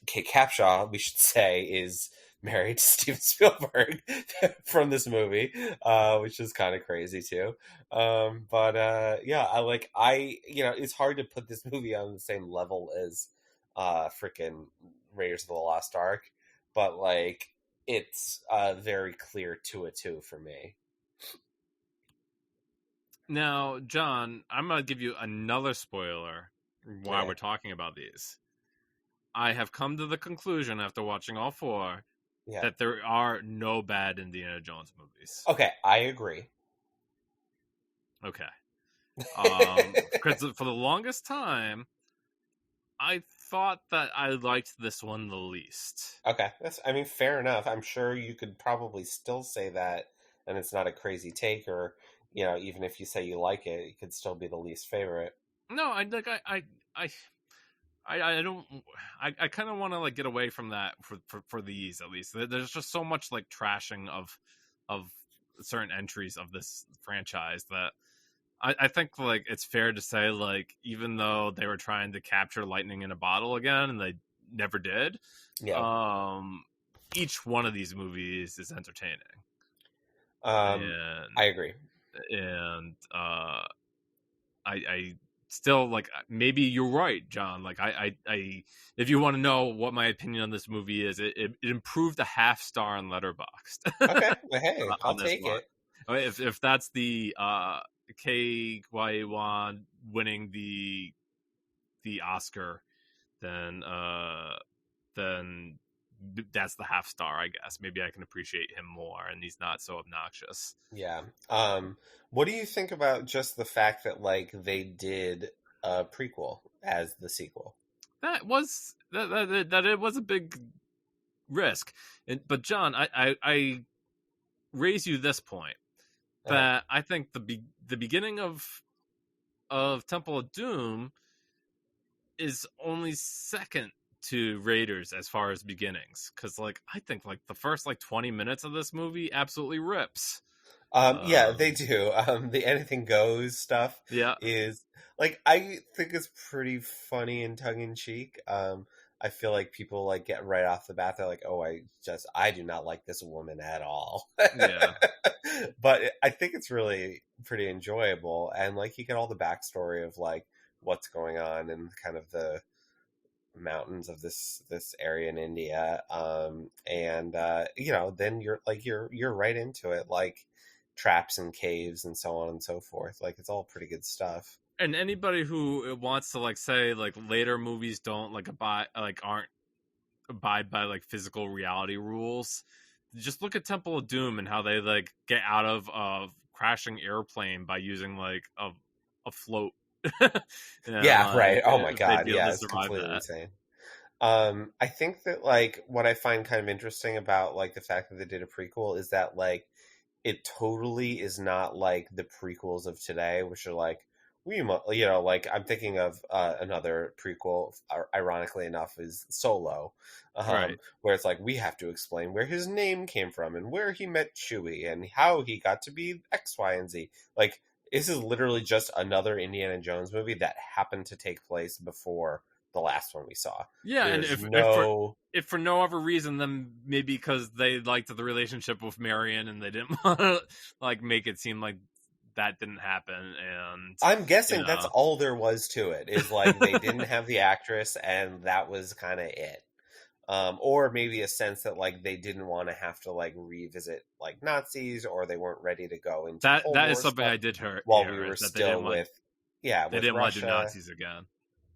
Kate Capshaw, we should say, is married to Steven Spielberg from this movie, which is kind of crazy too. But yeah, it's hard to put this movie on the same level as freaking Raiders of the Lost Ark, but like it's very clear 2-2 for me. Now, John, I'm gonna give you another spoiler while Okay. we're talking about these. I have come to the conclusion after watching all four Yeah. that there are no bad Indiana Jones movies. Okay, I agree. Okay. Because for the longest time, I thought that I liked this one the least. Okay, that's, I mean, fair enough. I'm sure you could probably still say that, and it's not a crazy take, or even if you say you like it, it could still be the least favorite. No, I like I I don't I kind of want to like get away from that for these at least. There's just so much like trashing of certain entries of this franchise that I think like it's fair to say like even though they were trying to capture lightning in a bottle again and they never did, Yeah. um, each one of these movies is entertaining Um, and I agree. I still like maybe you're right, John. Like I if you want to know what my opinion on this movie is, it improved a half star on Letterboxd Okay, well, hey, I'll on this take one. it. I mean, if that's the K Wan winning the Oscar, then then that's the half star, I guess. Maybe I can appreciate him more, and he's not so obnoxious. Yeah. What do you think about just the fact that like they did a prequel as the sequel? That was that it was a big risk, but John, I raise you this point Uh-huh. that I think the beginning of Temple of Doom is only second to Raiders as far as beginnings, because like I think like the first like 20 minutes of this movie absolutely rips. Yeah, they Um, do. The anything goes stuff yeah, is like I think it's pretty funny and tongue in cheek. I feel like people like get right off the bat. They're like, "Oh, I do not like this woman at all." yeah. But I think it's really pretty enjoyable, and like you get all the backstory of like what's going on and kind of the mountains of this area in India. And then you're right into it, like traps and caves and so on and so forth. Like it's all pretty good stuff. And anybody who wants to like say like later movies don't like abide like aren't abide by like physical reality rules, just look at Temple of Doom and how they like get out of a crashing airplane by using like a float. Yeah, Like right. Oh my if they'd god, be able yeah, to it's survive completely that. insane. I think that like what I find kind of interesting about like the fact that they did a prequel is that like it totally is not like the prequels of today, which are like like I'm thinking of another prequel. Ironically enough, is Solo, Right. where it's like we have to explain where his name came from and where he met Chewie and how he got to be X, Y, and Z. Like this is literally just another Indiana Jones movie that happened to take place before the last one we saw. Yeah, and There's no if for no other reason than maybe because they liked the relationship with Marion and they didn't want to like make it seem like that didn't happen, and I'm you guessing that's know, all there was to it. Is like they didn't have the actress, and that was kind of it. Or maybe a sense that like they didn't want to have to like revisit like Nazis, or they weren't ready to go into that Cold that is War something stuff I did while we hear were is that still they with didn't want to do Russia. Nazis again.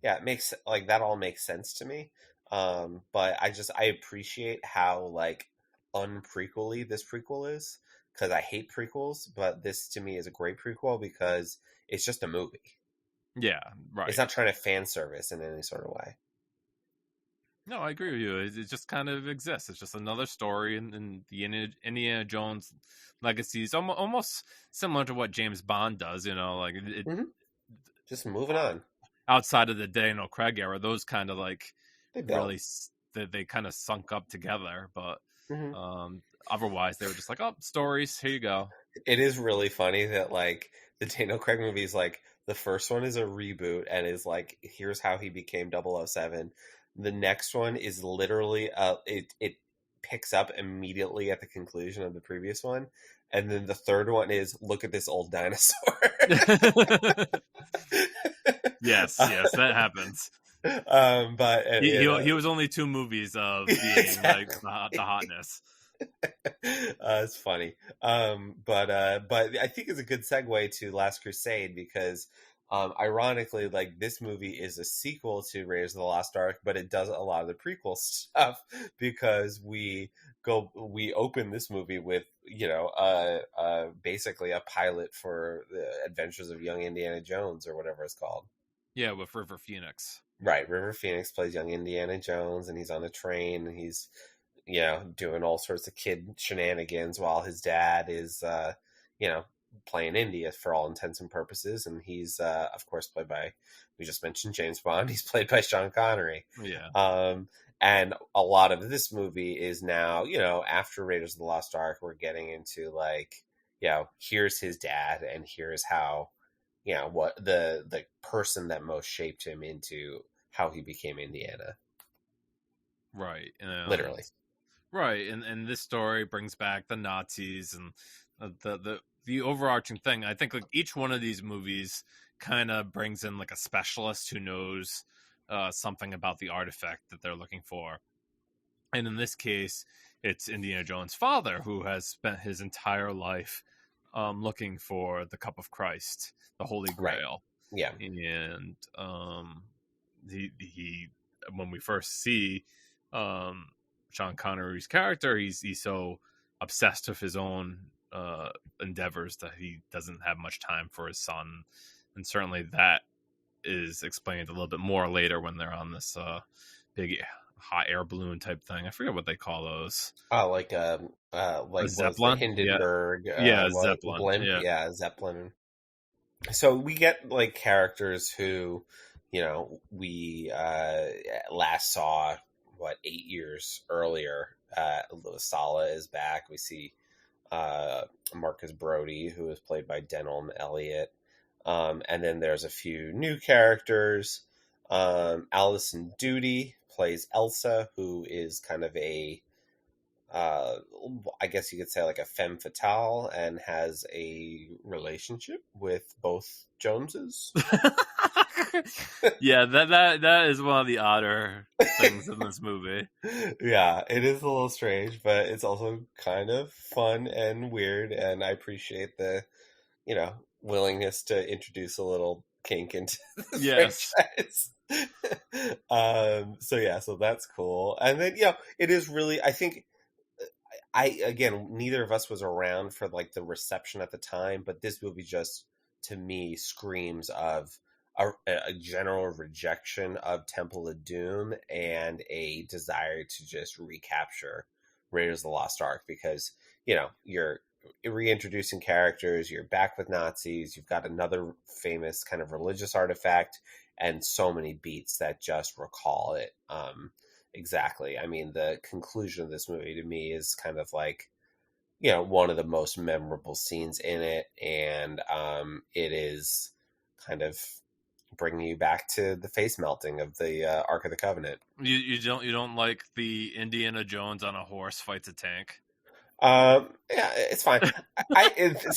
Yeah, it makes like that all makes sense to me. But I appreciate how like unprequely this prequel is because I hate prequels, but this to me is a great prequel because it's just a movie. Yeah, It's right. not trying to fan service in any sort of way. No, I agree with you. It just kind of exists. It's just another story in the Indiana Jones legacy. It's almost similar to what James Bond does. You know, like Hmm. Just moving on. outside of the Daniel Craig era, those kind of like They really built. they kind of sunk up together. But Hmm. otherwise, they were just like, oh, stories. Here you go. It is really funny that like the Daniel Craig movies, like the first one is a reboot and is like, here's how he became 007. The next one is literally it picks up immediately at the conclusion of the previous one. And then the third one is look at this old dinosaur. Yes, yes, that happens. But He was only 2 movies of being like exactly. the hotness. It's funny. But I think it's a good segue to Last Crusade because, ironically, like this movie is a sequel to Raiders of the Lost Ark, but it does a lot of the prequel stuff because we open this movie with basically a pilot for the Adventures of Young Indiana Jones or whatever it's called. Yeah, with River Phoenix. Right, River Phoenix plays young Indiana Jones, and he's on a train, and he's doing all sorts of kid shenanigans while his dad is, you know, playing India for all intents and purposes. And he's, of course, played by, we just mentioned James Bond. He's played by Sean Connery. Yeah. And a lot of this movie is now, after Raiders of the Lost Ark, we're getting into like, here's his dad, and here's how, what the person that most shaped him into how he became Indiana, Right. And literally. right, and this story brings back the Nazis and the overarching thing. I think like each one of these movies kind of brings in like a specialist who knows something about the artifact that they're looking for. And in this case, it's Indiana Jones' father who has spent his entire life looking for the Cup of Christ, the Holy Right. Grail. Yeah. And he when we first see um, Sean Connery's character, he's so obsessed with his own endeavors that he doesn't have much time for his son, and certainly that is explained a little bit more later when they're on this big hot air balloon type thing. I forget what they call those. Oh, A like was the Zeppelin? Yeah, Hindenburg, yeah, what Zeppelin. blimp? Yeah, Yeah, Zeppelin. So we get like characters who, we last saw 8 years earlier. Louis Sala is back. We see uh, Marcus Brody, who is played by Denholm Elliott. And then there's a few new characters. Allison Doody plays Elsa, who is kind of a, uh, I guess you could say like a femme fatale, and has a relationship with both Joneses. Yeah, that is one of the odder things in this movie. Yeah, it is a little strange, but it's also kind of fun and weird, and I appreciate the, willingness to introduce a little kink into the Yes. franchise. So yeah, so that's cool. And then, it is really, I think, again, neither of us was around for like the reception at the time, but this movie just, to me, screams of a general rejection of Temple of Doom and a desire to just recapture Raiders of the Lost Ark, because you're reintroducing characters, you're back with Nazis, you've got another famous kind of religious artifact, and so many beats that just recall it. Exactly. I mean, the conclusion of this movie to me is kind of like, one of the most memorable scenes in it. And it is kind of bringing you back to the face melting of the Ark of the Covenant. You don't like the Indiana Jones on a horse fights a tank? Yeah, it's fine.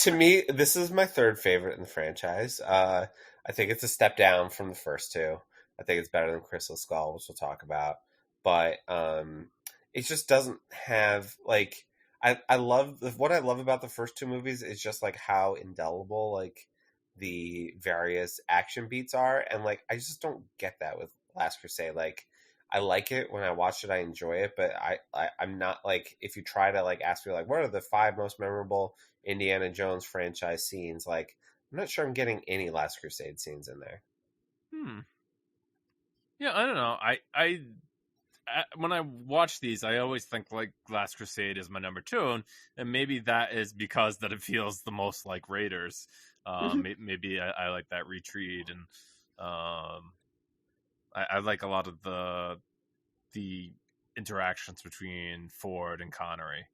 To me, this is my third favorite in the franchise. I think it's a step down from the first two. I think it's better than Crystal Skull, which we'll talk about. But it just doesn't have like, I love what I love about the first two movies is just like how indelible like the various action beats are, and like I just don't get that with Last Crusade. Like I like it when I watch it, I enjoy it, but I'm not like, if you try to like ask me like what are the five most memorable Indiana Jones franchise scenes, like I'm not sure I'm getting any Last Crusade scenes in there. Hmm. Yeah, I don't know. When I watch these, I always think like Last Crusade is my number two, and maybe that is because that it feels the most like Raiders. Mm-hmm. Maybe I like that retreat, and I like a lot of the interactions between Ford and Connery.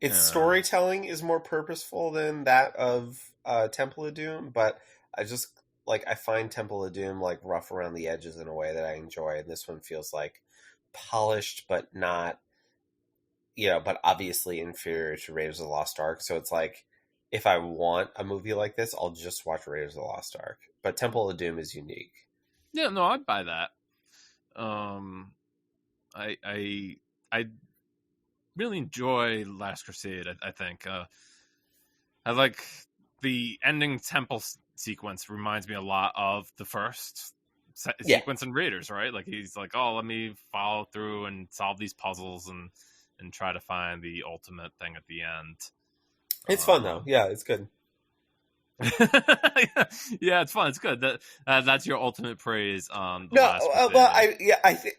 Its Uh, storytelling is more purposeful than that of Temple of Doom, but I just like, I find Temple of Doom like rough around the edges in a way that I enjoy, and this one feels like polished, but not, but obviously inferior to Raiders of the Lost Ark. So it's like, if I want a movie like this, I'll just watch Raiders of the Lost Ark. But Temple of Doom is unique. yeah, no, I'd buy that. Um, I really enjoy Last Crusade. I think I like the ending temple sequence. Reminds me a lot of the first Yeah, sequence in Raiders, right? Like he's like, oh, let me follow through and solve these puzzles and try to find the ultimate thing at the end. it's fun though. Yeah, it's good. Yeah, it's fun. It's good. That's your ultimate praise on the No, Last well, Crusade. I think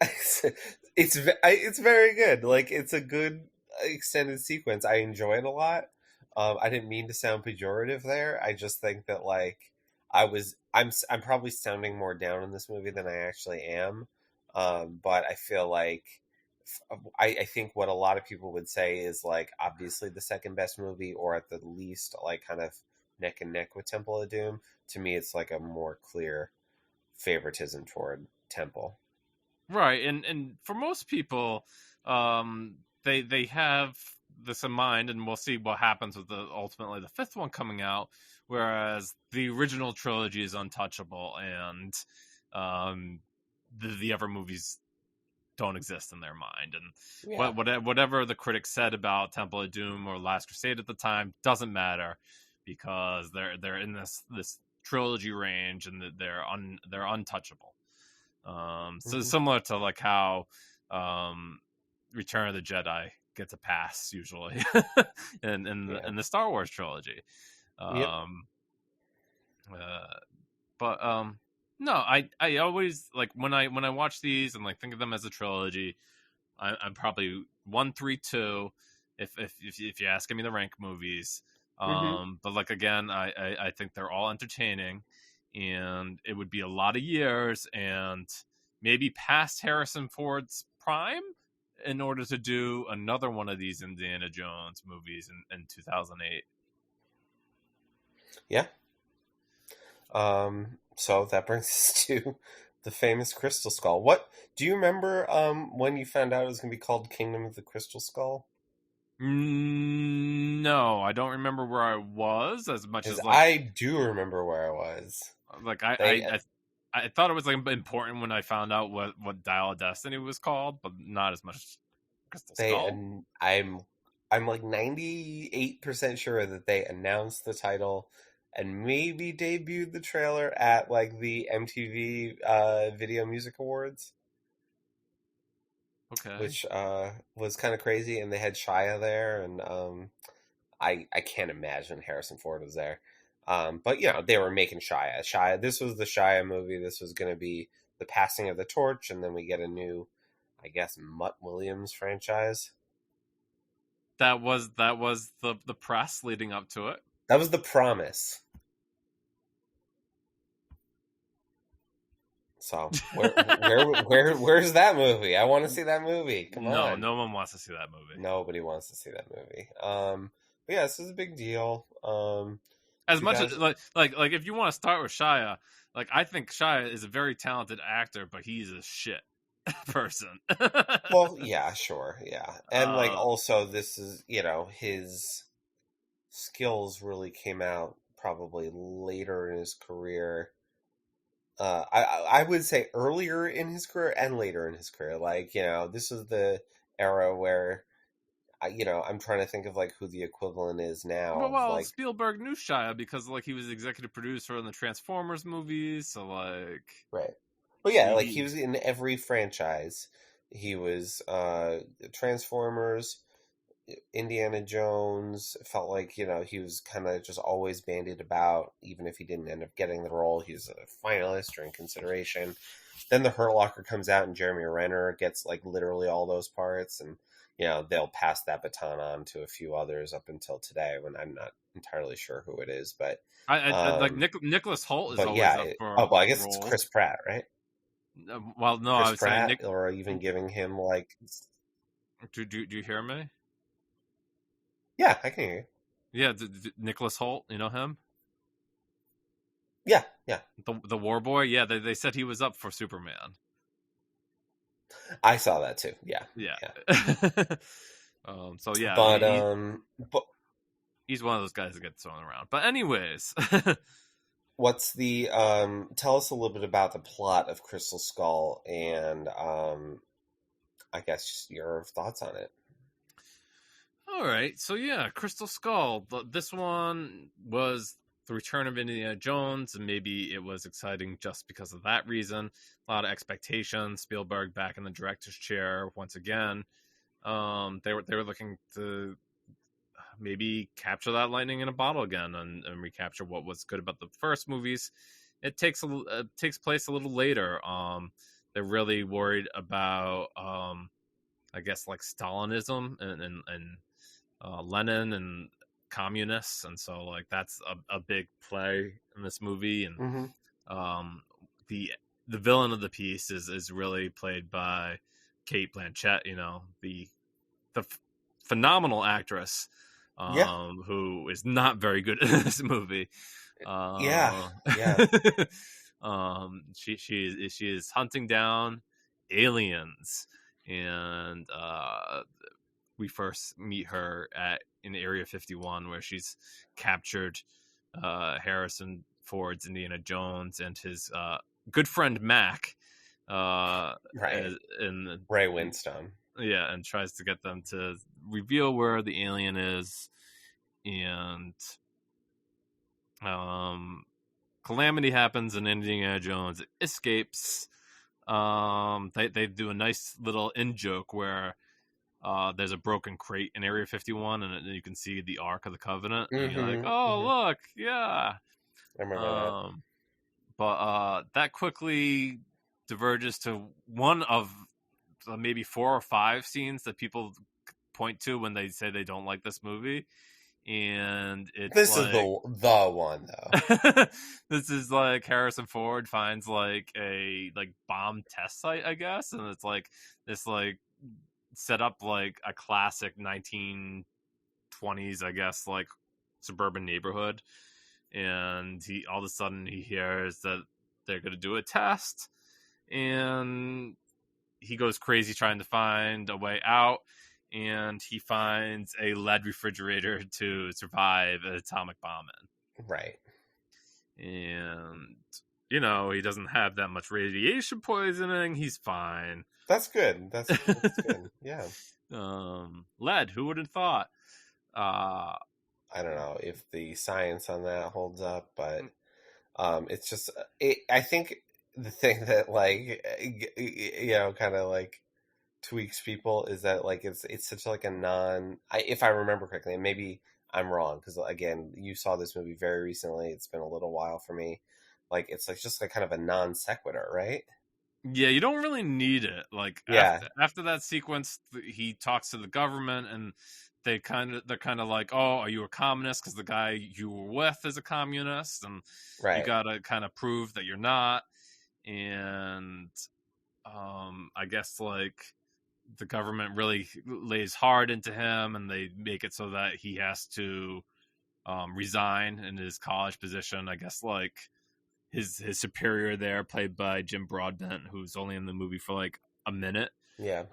it's very good. Like it's a good extended sequence. I enjoy it a lot. I didn't mean to sound pejorative there. I just think that like I'm probably sounding more down in this movie than I actually am. But I feel like I think what a lot of people would say is like obviously the second best movie, or at the least like kind of neck and neck with Temple of Doom. To me, it's like a more clear favoritism toward Temple. Right, and for most people, they have this in mind, and we'll see what happens with the ultimately the fifth one coming out. Whereas the original trilogy is untouchable, and um, the other movies don't exist in their mind. And Yeah. whatever the critics said about Temple of Doom or Last Crusade at the time doesn't matter because they're in this trilogy range and they're untouchable. So Hmm. similar to like how Return of the Jedi gets a pass usually Yeah. in the Star Wars trilogy. Yep. Um, uh, but no, I always like when I watch these and like think of them as a trilogy. I'm probably 1, 3, 2. If you're asking me to rank movies, Hmm. but like again, I think they're all entertaining, and it would be a lot of years and maybe past Harrison Ford's prime. in order to do another one of these Indiana Jones movies in 2008. Yeah. So that brings us to the famous Crystal Skull. What do you remember when you found out it was going to be called Kingdom of the Crystal Skull? No, I don't remember where I was as much Because as I do remember where I was. like They I thought it was like important when I found out what Dial of Destiny was called, but not as much Crystal they Skull. and I'm like 98% sure that they announced the title and maybe debuted the trailer at like the MTV Video Music Awards, Okay. which was kind of crazy. And they had Shia there, and I can't imagine Harrison Ford was there. But you know, they were making Shia. Shia. This was the Shia movie. This was going to be the passing of the torch, and then we get a new, I guess, Mutt Williams franchise. That was the press leading up to it. That was the promise. So where's that movie? I want to see that movie. Come No, on. no one wants to see that movie. Nobody wants to see that movie. But yeah, this is a big deal. As much as 2000. like if you want to start with Shia, like I think Shia is a very talented actor, but he's a shit person. Well, yeah, sure, yeah, and like uh, also this is his skills really came out probably later in his career. I would say earlier in his career and later in his career. Like this is the era where I'm trying to think of like who the equivalent is now of well, like Spielberg knew Shia because like he was executive producer on the Transformers movies, so like right. But yeah, like he he was in every franchise. He was Transformers, Indiana Jones. Felt like he was kind of just always bandied about, even if he didn't end up getting the role. He's a finalist or in consideration. Then the Hurt Locker comes out, and Jeremy Renner gets like literally all those parts, and they'll pass that baton on to a few others up until today, when I'm not entirely sure who it is, I like um, Nicholas Holt is but always yeah. up Oh, for well, I guess it's roles. Chris Pratt, right? Well, no, I Chris would say Pratt, Nick. or even giving him like, Do you hear me? yeah, I can hear you. Yeah, Nicholas Holt. You know him, Yeah, yeah, the War Boy. Yeah, they said he was up for Superman. I saw that too. Yeah, Yeah. yeah. So yeah, But he's one of those guys that gets thrown around. But anyways, what's the tell us a little bit about the plot of Crystal Skull, and I guess your thoughts on it. all right. So yeah, Crystal Skull. This one was the return of Indiana Jones, and maybe it was exciting just because of that reason. A lot of expectations. Spielberg back in the director's chair once again. They were looking to maybe capture that lightning in a bottle again, and recapture what was good about the first movies. It takes place a little later. They're really worried about I guess like Stalinism and Lenin and communists, and so like that's a big play in this movie. And Mm-hmm. um, the villain of the piece is really played by Kate Blanchett. The phenomenal actress, Yeah, who is not very good in this movie. yeah, Uh, yeah. she is hunting down aliens, and we first meet her in Area 51, where she's captured Harrison Ford's Indiana Jones and his good friend Mac, Right, and Ray Winstone. yeah, and tries to get them to reveal where the alien is, and calamity happens, and Indiana Jones escapes. They do a nice little in joke where there's a broken crate in Area 51, and you can see the Ark of the Covenant, and you're like, Mm-hmm, oh mm-hmm. look, yeah. I remember that. But that quickly diverges to one of maybe 4 or 5 scenes that people point to when they say they don't like this movie, and it's This is like the one though. this is like Harrison Ford finds like a bomb test site, I guess, and it's like this like set up like a classic 1920s, I guess, like suburban neighborhood, and he all of a sudden he hears that they're going to do a test, and he goes crazy trying to find a way out, and he finds a lead refrigerator to survive an atomic bomb Right. in. And he doesn't have that much radiation poisoning. He's fine. That's good. That's good. Yeah. Lead, who would have thought? I don't know if the science on that holds up, but it's just I think the thing that like kind of like tweaks people is that like it's such like a if I remember correctly, and maybe I'm wrong because again you saw this movie very recently. It's been a little while for me. Like it's like just like kind of a non sequitur, right? Yeah, you don't really need it. Like Yeah. after that sequence, he talks to the government, and they're kind of like, "Oh, are you a communist? Because the guy you were with is a communist, and you Right. gotta kind of prove that you're not." And I guess like the government really lays hard into him, and they make it so that he has to resign in his college position. I guess like his superior there, played by Jim Broadbent, who's only in the movie for like a minute, Yeah.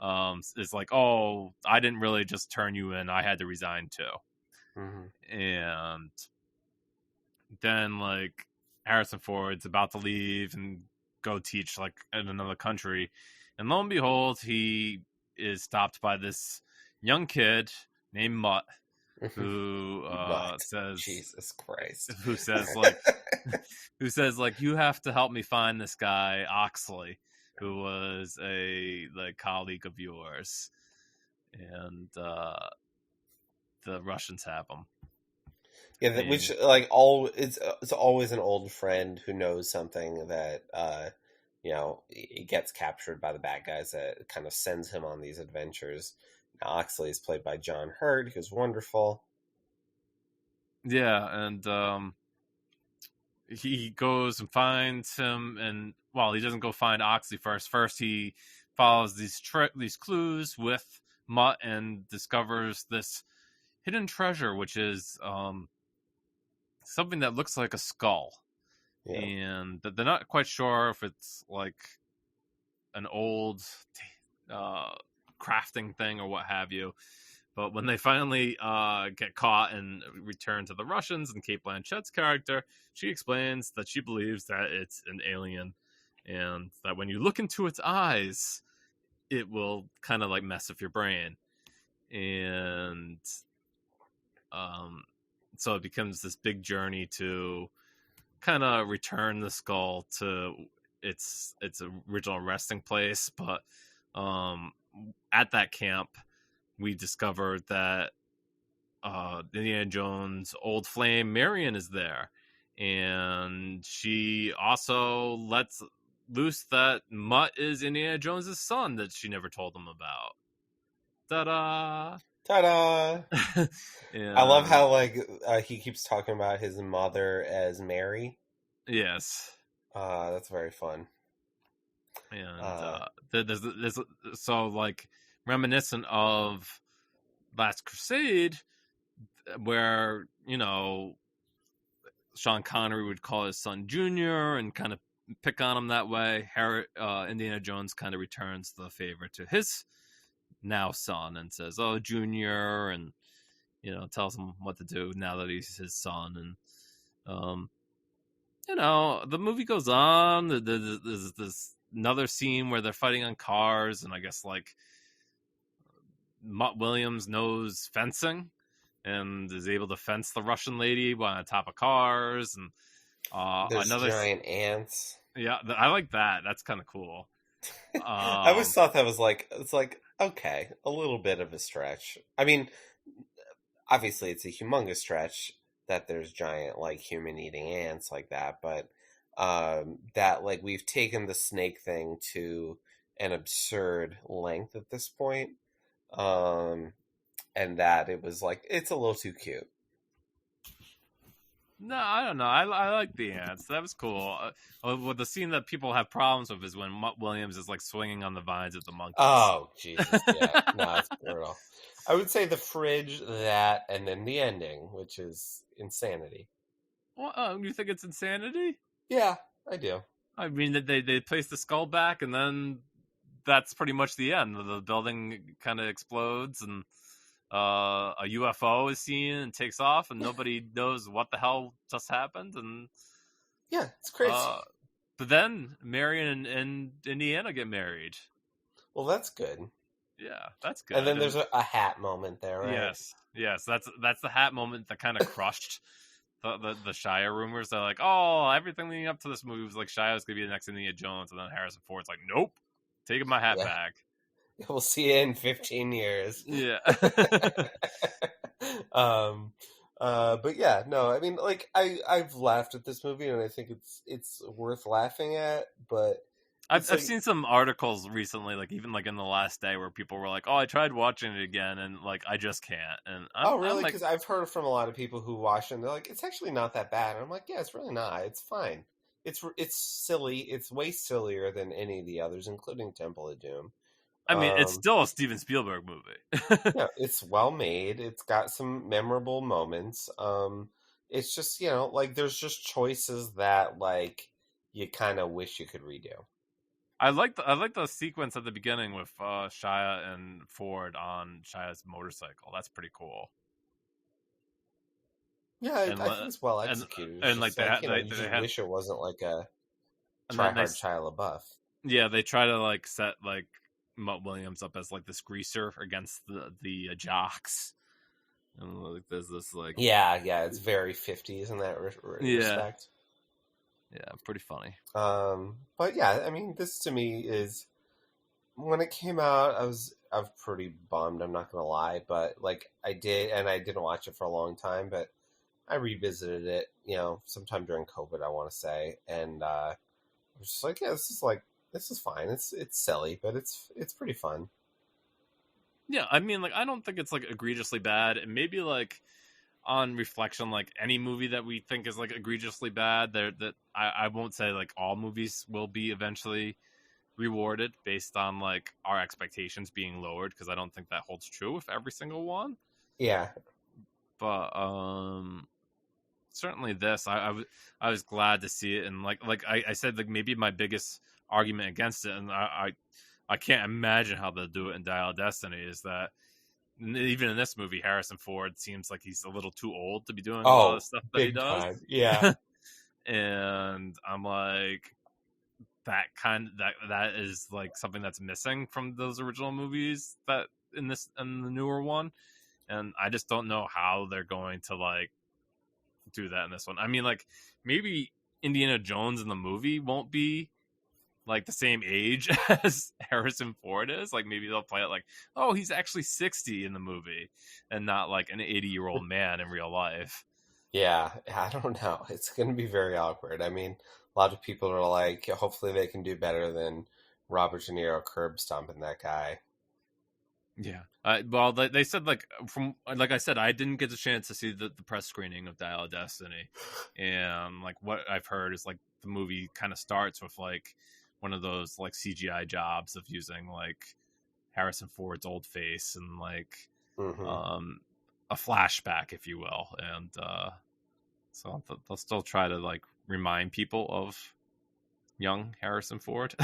is like, "Oh, I didn't really just turn you in; I had to resign too." Mm-hmm. And then like Harrison Ford's about to leave and go teach like in another country, and lo and behold, he is stopped by this young kid named Mutt, who But says Jesus Christ. who says like who says like, "You have to help me find this guy Oxley, who was a like colleague of yours," and the Russians have him. Yeah, And which like all it's always an old friend who knows something that he gets captured by the bad guys that kind of sends him on these adventures. Now, Oxley is played by John Hurt, who's wonderful. yeah, and he goes and finds him, and well, he doesn't go find Oxley first. First, he follows these clues with Mutt and discovers this hidden treasure, which is something that looks like a skull, Yeah, and they're not quite sure if it's like an old uh, crafting thing or what have you. But when they finally get caught and return to the Russians and Kate Blanchett's character, she explains that she believes that it's an alien, and that when you look into its eyes, it will kind of like mess with your brain. And so it becomes this big journey to kind of return the skull to its original resting place. But at that camp, we discovered that Indiana Jones' old flame Marion is there, and she also lets loose that Mutt is Indiana Jones' son that she never told him about. Ta-da! ta-da! I love And how like he keeps talking about his mother as Mary. yes, That's very fun. and Uh, there's so like reminiscent of Last Crusade, where Sean Connery would call his son Junior and kind of pick on him that way. Indiana Jones kind of returns the favor to his now son and says, "Oh, Junior," and tells him what to do now that he's his son. And the movie goes on. There's this another scene where they're fighting on cars, and I guess like Mutt Williams knows fencing and is able to fence the Russian lady on top of cars. And there's another, giant ants. yeah, I like that. That's kind of cool. I always thought that was like it's like okay, a little bit of a stretch. I mean, obviously it's a humongous stretch that there's giant like human eating ants like that, but that like we've taken the snake thing to an absurd length at this point. And that it was like it's a little too cute. No, I don't know. I like the ants. That was cool. Well, the scene that people have problems with is when Mutt Williams is like swinging on the vines at the monkeys. Oh, Jesus. Yeah. No, it's brutal. I would say the fridge, that, and then the ending, which is insanity. Well, you think it's insanity? Yeah, I do. I mean, they place the skull back, and then that's pretty much the end. The building kind of explodes, and a UFO is seen and takes off, and Yeah. nobody knows what the hell just happened. And Yeah, it's crazy. uh, but then Marion and Indiana get married. Well, that's good. Yeah, that's And good. then there's And a hat moment there, right? yes, that's the hat moment that kind of crushed the Shia rumors. They're like, oh, everything leading up to this movie was like Shia's gonna be the next Indiana Jones, and then Harrison Ford's like, nope, taking my hat Yeah. back. We'll see you in 15 years. Yeah. um but yeah, no, I mean, like, I've laughed at this movie, and I think it's worth laughing at, but it's I've like, seen some articles recently, like even like in the last day, where people were like, "Oh, I tried watching it again, and like I just can't." And oh, I'm really? like, Because I've heard from a lot of people who watch it, and they're like, it's actually not that bad. And I'm like, yeah, it's really not. It's fine. It's silly. It's way sillier than any of the others, including Temple of Doom. I mean, it's Um, still a Steven Spielberg movie. yeah, it's well made. It's got some memorable moments. It's just, like, there's just choices that, like, you kind of wish you could redo. I like the sequence at the beginning with Shia and Ford on Shia's motorcycle. That's pretty cool. Yeah, And I think it's well and executed. It's and like just like, you they just had, wish it wasn't like a and try then hard Shia LaBeouf. yeah, they try to like set like Mutt Williams up as like this greaser against the jocks. And like there's this like, Yeah, yeah, it's very 50s in that yeah, respect. yeah, pretty funny. But yeah, I mean, this to me is, when it came out, I was pretty bummed. I'm not gonna lie, but like, I did, and I didn't watch it for a long time, but I revisited it, sometime during COVID, I want to say, and I was just like, yeah, this is fine. It's silly, but it's pretty fun. Yeah, I mean, like I don't think it's like egregiously bad, and maybe like on reflection, like any movie that we think is like egregiously bad, there that I won't say like all movies will be eventually rewarded based on like our expectations being lowered, because I don't think that holds true with every single one. Yeah, But certainly this, I was glad to see it, and like I said, like maybe my biggest argument against it, and I can't imagine how they'll do it in Dial of Destiny, is that even in this movie, Harrison Ford seems like he's a little too old to be doing a lot of oh, the stuff that he big does. time. Yeah, And I'm like, that is like something that's missing from those original movies that in this and the newer one. And I just don't know how they're going to like do that in this one. I mean, like maybe Indiana Jones in the movie won't be like the same age as Harrison Ford is. Like maybe they'll play it like, oh, he's actually 60 in the movie and not like an 80-year-old man in real life. yeah. I don't know. It's gonna be very awkward. I mean, a lot of people are like, hopefully they can do better than Robert De Niro curb stomping that guy. Yeah. Well, they said like from like I said, I didn't get a chance to see the press screening of Dial of Destiny, and like what I've heard is like the movie kind of starts with like one of those like CGI jobs of using like Harrison Ford's old face and like Hmm. um a flashback, if you will, and so they'll still try to like remind people of young Harrison Ford.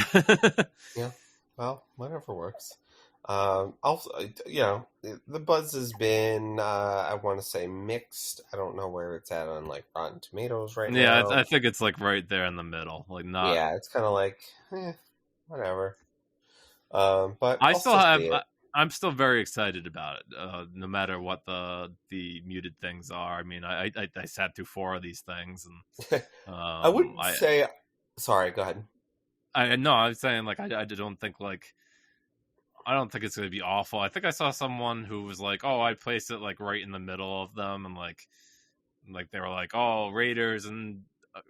Yeah. Well, whatever works. Also, the buzz has been, I want to say, mixed. I don't know where it's at on, like, Rotten Tomatoes right Yeah, now. I think it's like right there in the middle, like not. Yeah, it's kind of like, whatever. But I I'll still still have. see it. I'm still very excited about it, no matter what the muted things are. I mean, I sat through 4 of these things, and I wouldn't I say. Sorry, go ahead. I no, I'm saying like I don't think like I don't think it's going to be awful. I think I saw someone who was like, "Oh, I placed it like right in the middle of them," and like they were like, "Oh, Raiders and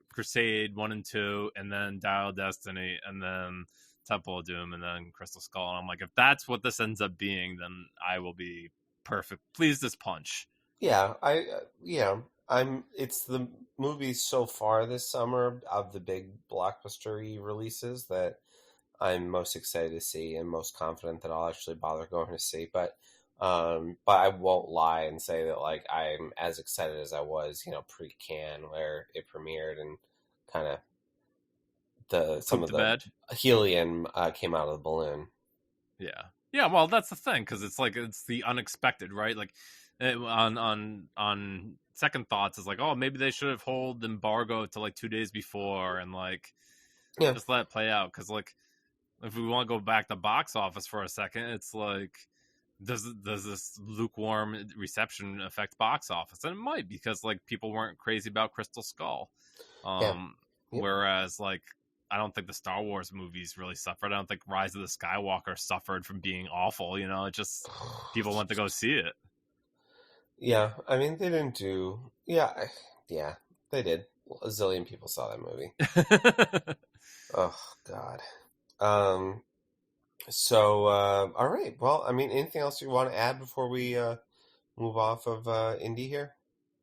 Crusade 1 and 2, and then Dial of Destiny, and then Temple of Doom, and then Crystal Skull." And I'm like, if that's what this ends up being, then I will be perfect. Please, this punch. Yeah, It's the movie so far this summer of the big blockbuster releases that I'm most excited to see and most confident that I'll actually bother going to see. But I won't lie and say that like I'm as excited as I was, pre-Cannes where it premiered and kind of some Poop of the the bed. helium came out of the balloon. Yeah, yeah. Well, that's the thing because it's like it's the unexpected, right? Like on second thoughts, it's like, oh, maybe they should have hold embargo to like 2 days before and like Yeah, just let it play out. Because like if we want to go back to box office for a second, it's like does this lukewarm reception affect box office? And it might because like people weren't crazy about Crystal Skull. yeah, Um, yep. whereas like I don't think the Star Wars movies really suffered. I don't think Rise of the Skywalker suffered from being awful. You know, it just people went to go see it. Yeah, I mean they didn't do. Yeah, yeah, they did. A zillion people saw that movie. Oh God. Um. So, all right. Well, I mean, anything else you want to add before we move off of indie here?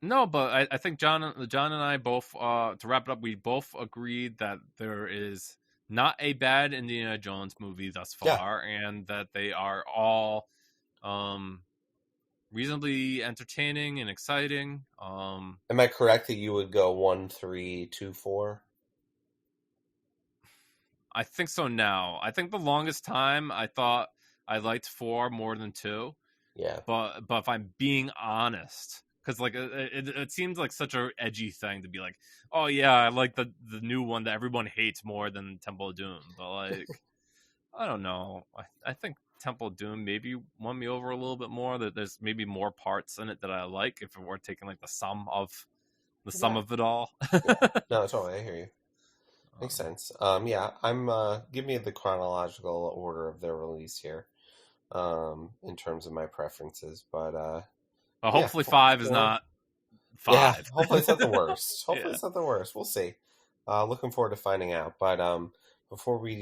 No, but I think John and I both to wrap it up, we both agreed that there is not a bad Indiana Jones movie thus Yeah. far, and that they are all um, reasonably entertaining and exciting. Am I correct that you would go 1, 3, 2, 4? I think so now. I think the longest time I thought I liked four more than two, Yeah. but if I'm being honest, because like it seems like such a edgy thing to be like, oh yeah, I like the new one that everyone hates more than Temple of Doom, but like I don't know. I think Temple of Doom maybe won me over a little bit more. That there's maybe more parts in it that I like if we're taking like the sum Yeah. of it all. Yeah. No, totally. I hear you. Makes um, sense. Yeah. Give me the chronological order of their release here. In terms of my preferences, but but yeah, hopefully five is four. not Yeah. five. Hopefully it's not the worst. Hopefully Yeah. it's not the worst. We'll see. Looking forward to finding out. But before we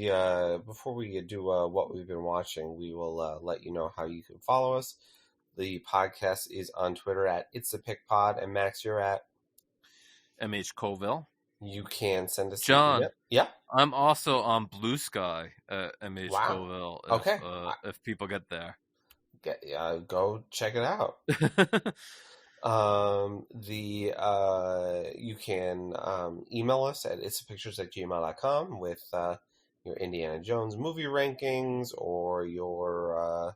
do what we've been watching, we will let you know how you can follow us. The podcast is on Twitter at It's a Pick Pod, and Max, you're at. MH Colville. You can send us an email. John, Yeah. I'm also on Blue Sky at MH Wow. Colville Okay. if people get there. Go check it out. The You can email us at itsapictures@gmail.com with your Indiana Jones movie rankings or your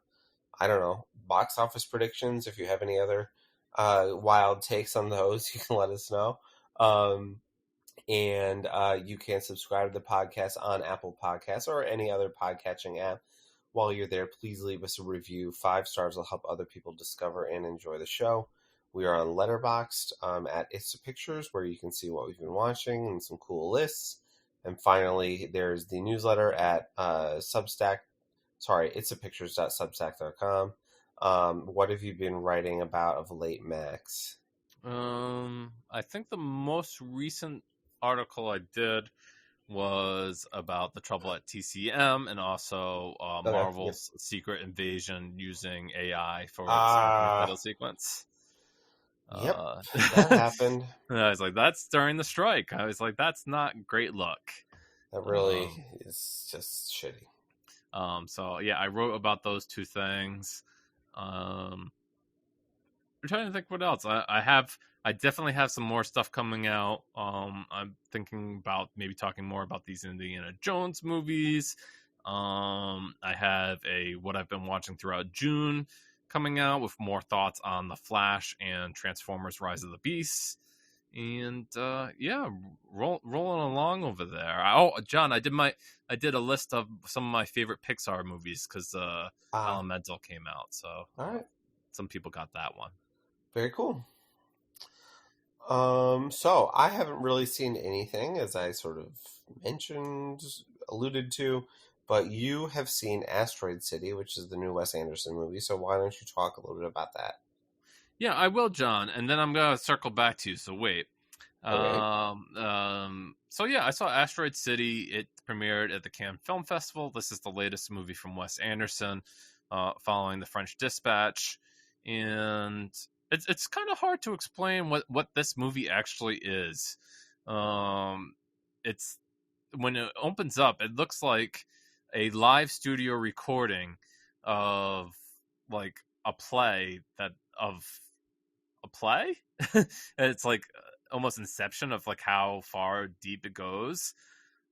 I don't know, box office predictions. If you have any other wild takes on those, you can let us know. Um, and you can subscribe to the podcast on Apple Podcasts or any other podcatching app. While you're there, please leave us a review. 5 stars will help other people discover and enjoy the show. We are on Letterboxd at It's the Pictures, where you can see what we've been watching and some cool lists. And finally, there's the newsletter at Substack. Sorry, itsapictures.substack.com. What have you been writing about of late, Max? I think the most recent article I did was about the trouble at TCM and also Okay. Yep. Marvel's secret invasion using AI for its opening Ah, title sequence. yep. Uh, That happened. and I was like, that's during the strike. I was like, that's not great luck. That really Um, is just shitty. so yeah, I wrote about those two things. I'm trying to think what else. I definitely have some more stuff coming out. I'm thinking about maybe talking more about these Indiana Jones movies. I have a what I've been watching throughout June coming out with more thoughts on The Flash and Transformers: Rise of the Beasts. And yeah, rolling along over there. Oh, John, I did a list of some of my favorite Pixar movies because Ah, Elemental came out, so all right. some people got that one. Very cool. So I haven't really seen anything, as I sort of mentioned, alluded to, but you have seen Asteroid City, which is the new Wes Anderson movie. So why don't you talk a little bit about that? Yeah, I will, John, and then I'm gonna circle back to you. So wait. Okay. So yeah, I saw Asteroid City. It premiered at the Cannes Film Festival. This is the latest movie from Wes Anderson, following The French Dispatch, and it's kind of hard to explain what this movie actually is. Um, it's when it opens up, it looks like a live studio recording of like a play that of a play. It's like almost Inception of like how far deep it goes.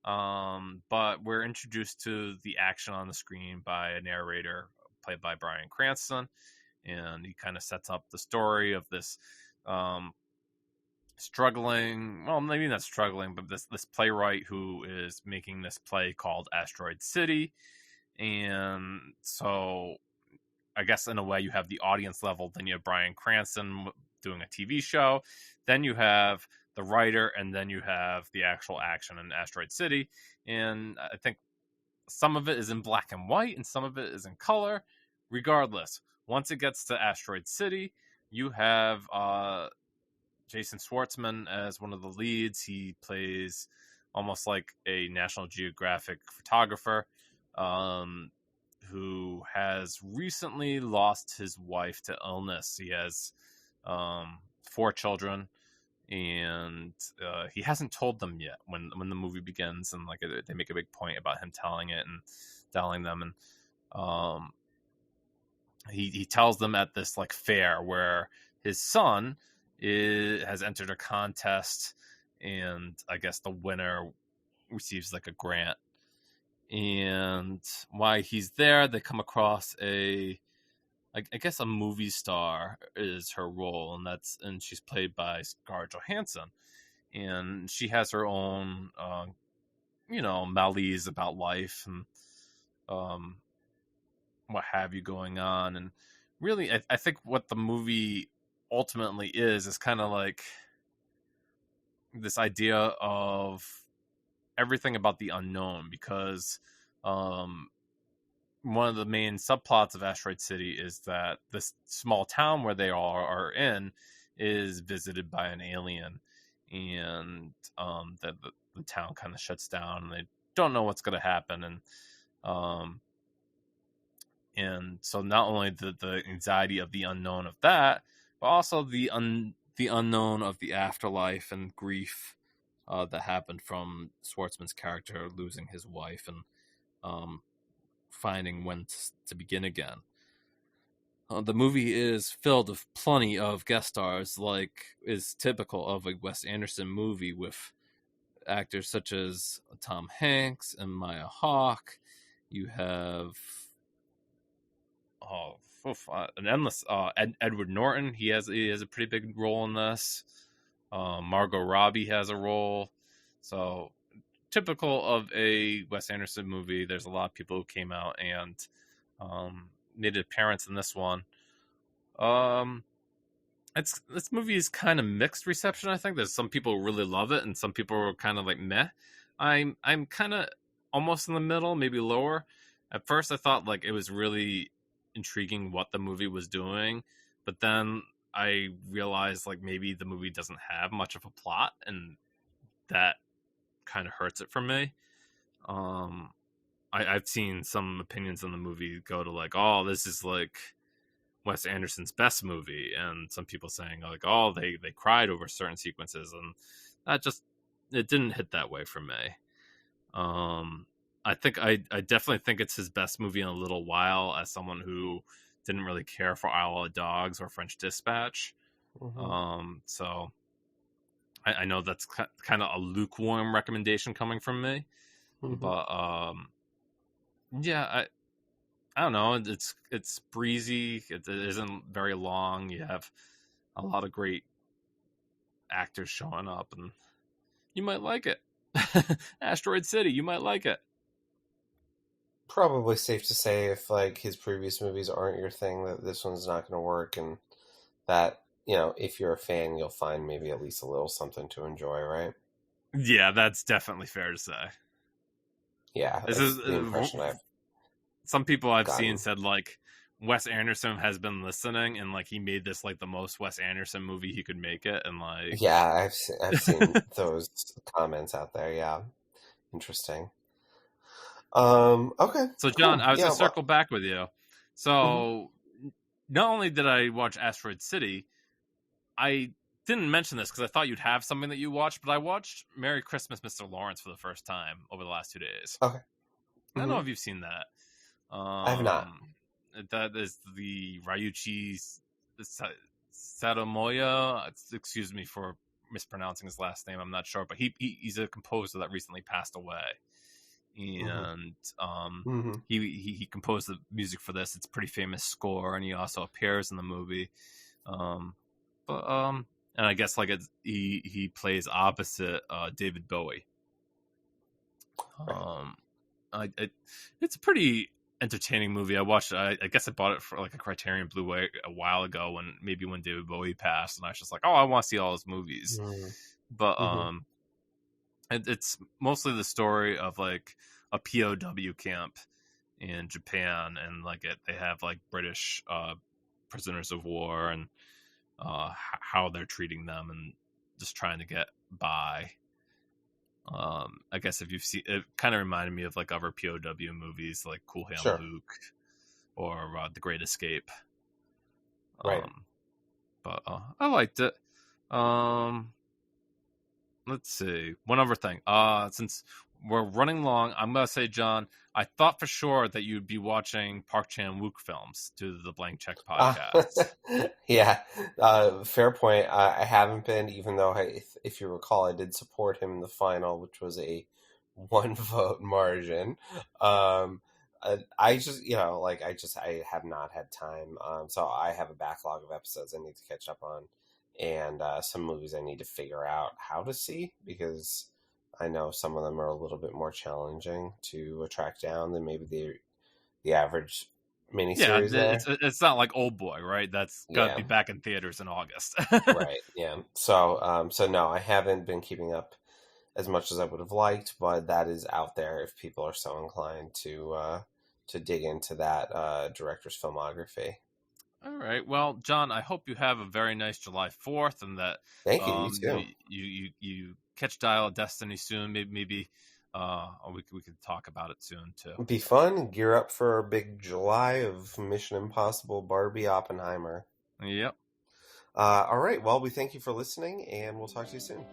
But we're introduced to the action on the screen by a narrator played by Bryan Cranston, and he kind of sets up the story of this um, struggling, well, maybe not struggling, but this playwright who is making this play called Asteroid City. And so I guess in a way you have the audience level, then you have Bryan Cranston doing a TV show, then you have the writer, and then you have the actual action in Asteroid City. And I think some of it is in black and white and some of it is in color. Regardless, once it gets to Asteroid City, you have Jason Schwartzman as one of the leads. He plays almost like a National Geographic photographer who has recently lost his wife to illness. He has 4 children, and he hasn't told them yet when the movie begins, and like they make a big point about him telling it and telling them. And he tells them at this like fair where his son has entered a contest, and I guess the winner receives like a grant. And while he's there, they come across I guess a movie star is her role, and she's played by Scarlett Johansson, and she has her own malaise about life and what have you going on. And really, I think what the movie ultimately is kind of like this idea of everything about the unknown, because one of the main subplots of Asteroid City is that this small town where they are in is visited by an alien, and the town kind of shuts down, and they don't know what's going to happen. And so not only the anxiety of the unknown of that, but also the unknown of the afterlife and grief that happened from Schwartzman's character losing his wife and finding when to begin again. The movie is filled with plenty of guest stars, like is typical of a Wes Anderson movie, with actors such as Tom Hanks and Maya Hawke. You have an endless Edward Norton. He has a pretty big role in this. Margot Robbie has a role. So typical of a Wes Anderson movie. There's a lot of people who came out and made an appearance in this one. This movie is kind of mixed reception. I think there's some people who really love it, and some people are kind of like meh. I'm kind of almost in the middle, maybe lower. At first, I thought like it was really intriguing what the movie was doing, but then I realized like maybe the movie doesn't have much of a plot, and that kind of hurts it for me. I've seen some opinions on the movie go to like, oh, this is like Wes Anderson's best movie, and some people saying like, oh, they cried over certain sequences, and it didn't hit that way for me. I definitely think it's his best movie in a little while, as someone who didn't really care for Isle of Dogs or French Dispatch. Mm-hmm. So I know that's kind of a lukewarm recommendation coming from me, mm-hmm. But yeah, I don't know. It's breezy. It isn't very long. You have a lot of great actors showing up, and you might like it. Asteroid City, you might like it. Probably safe to say, if like his previous movies aren't your thing, that this one's not going to work, and that, if you're a fan, you'll find maybe at least a little something to enjoy, right? Yeah, that's definitely fair to say. Yeah, this is the impression I've some people I've seen said like Wes Anderson has been listening, and like he made this like the most Wes Anderson movie he could make it, and like I've seen those comments out there. Yeah, interesting. Okay. So John, cool. I was gonna circle back with you. So not only did I watch Asteroid City, I didn't mention this because I thought you'd have something that you watched, but I watched Merry Christmas, Mr. Lawrence for the first time over the last 2 days. Okay. I don't know if you've seen that. I have not. That is the Ryuichi Sadamoya. Excuse me for mispronouncing his last name. I'm not sure, but he's a composer that recently passed away, and he composed the music for this. It's a pretty famous score, and he also appears in the movie. And I guess like he plays opposite David Bowie. It's a pretty entertaining movie. I watched it. I guess I bought it for like a Criterion Blu-ray a while ago when David Bowie passed, and I was just like, oh, I want to see all his movies. But it's mostly the story of like a POW camp in Japan, and like they have like British prisoners of war, and how they're treating them, and just trying to get by. I guess if you've seen it, kind of reminded me of like other POW movies like Cool Hand Luke or The Great Escape. Right. But I liked it. Let's see. One other thing. Since we're running long, I'm gonna say, John, I thought for sure that you'd be watching Park Chan-wook films to the Blank Check podcast. Yeah, fair point. I haven't been, even though if you recall, I did support him in the final, which was a 1-vote margin. I just, I have not had time. So I have a backlog of episodes I need to catch up on, and some movies I need to figure out how to see, because I know some of them are a little bit more challenging to track down than maybe the average miniseries. Yeah, it's not like Old Boy, right? That's got to be back in theaters in August. Right, yeah. So no, I haven't been keeping up as much as I would have liked, but that is out there if people are so inclined to dig into that director's filmography. All right. Well, John, I hope you have a very nice July 4th, and that thank you. You too. You catch Dial of Destiny soon. Maybe we could talk about it soon too. It'd be fun. Gear up for a big July of Mission Impossible, Barbie, Oppenheimer. Yep. All right. Well, we thank you for listening, and we'll talk to you soon.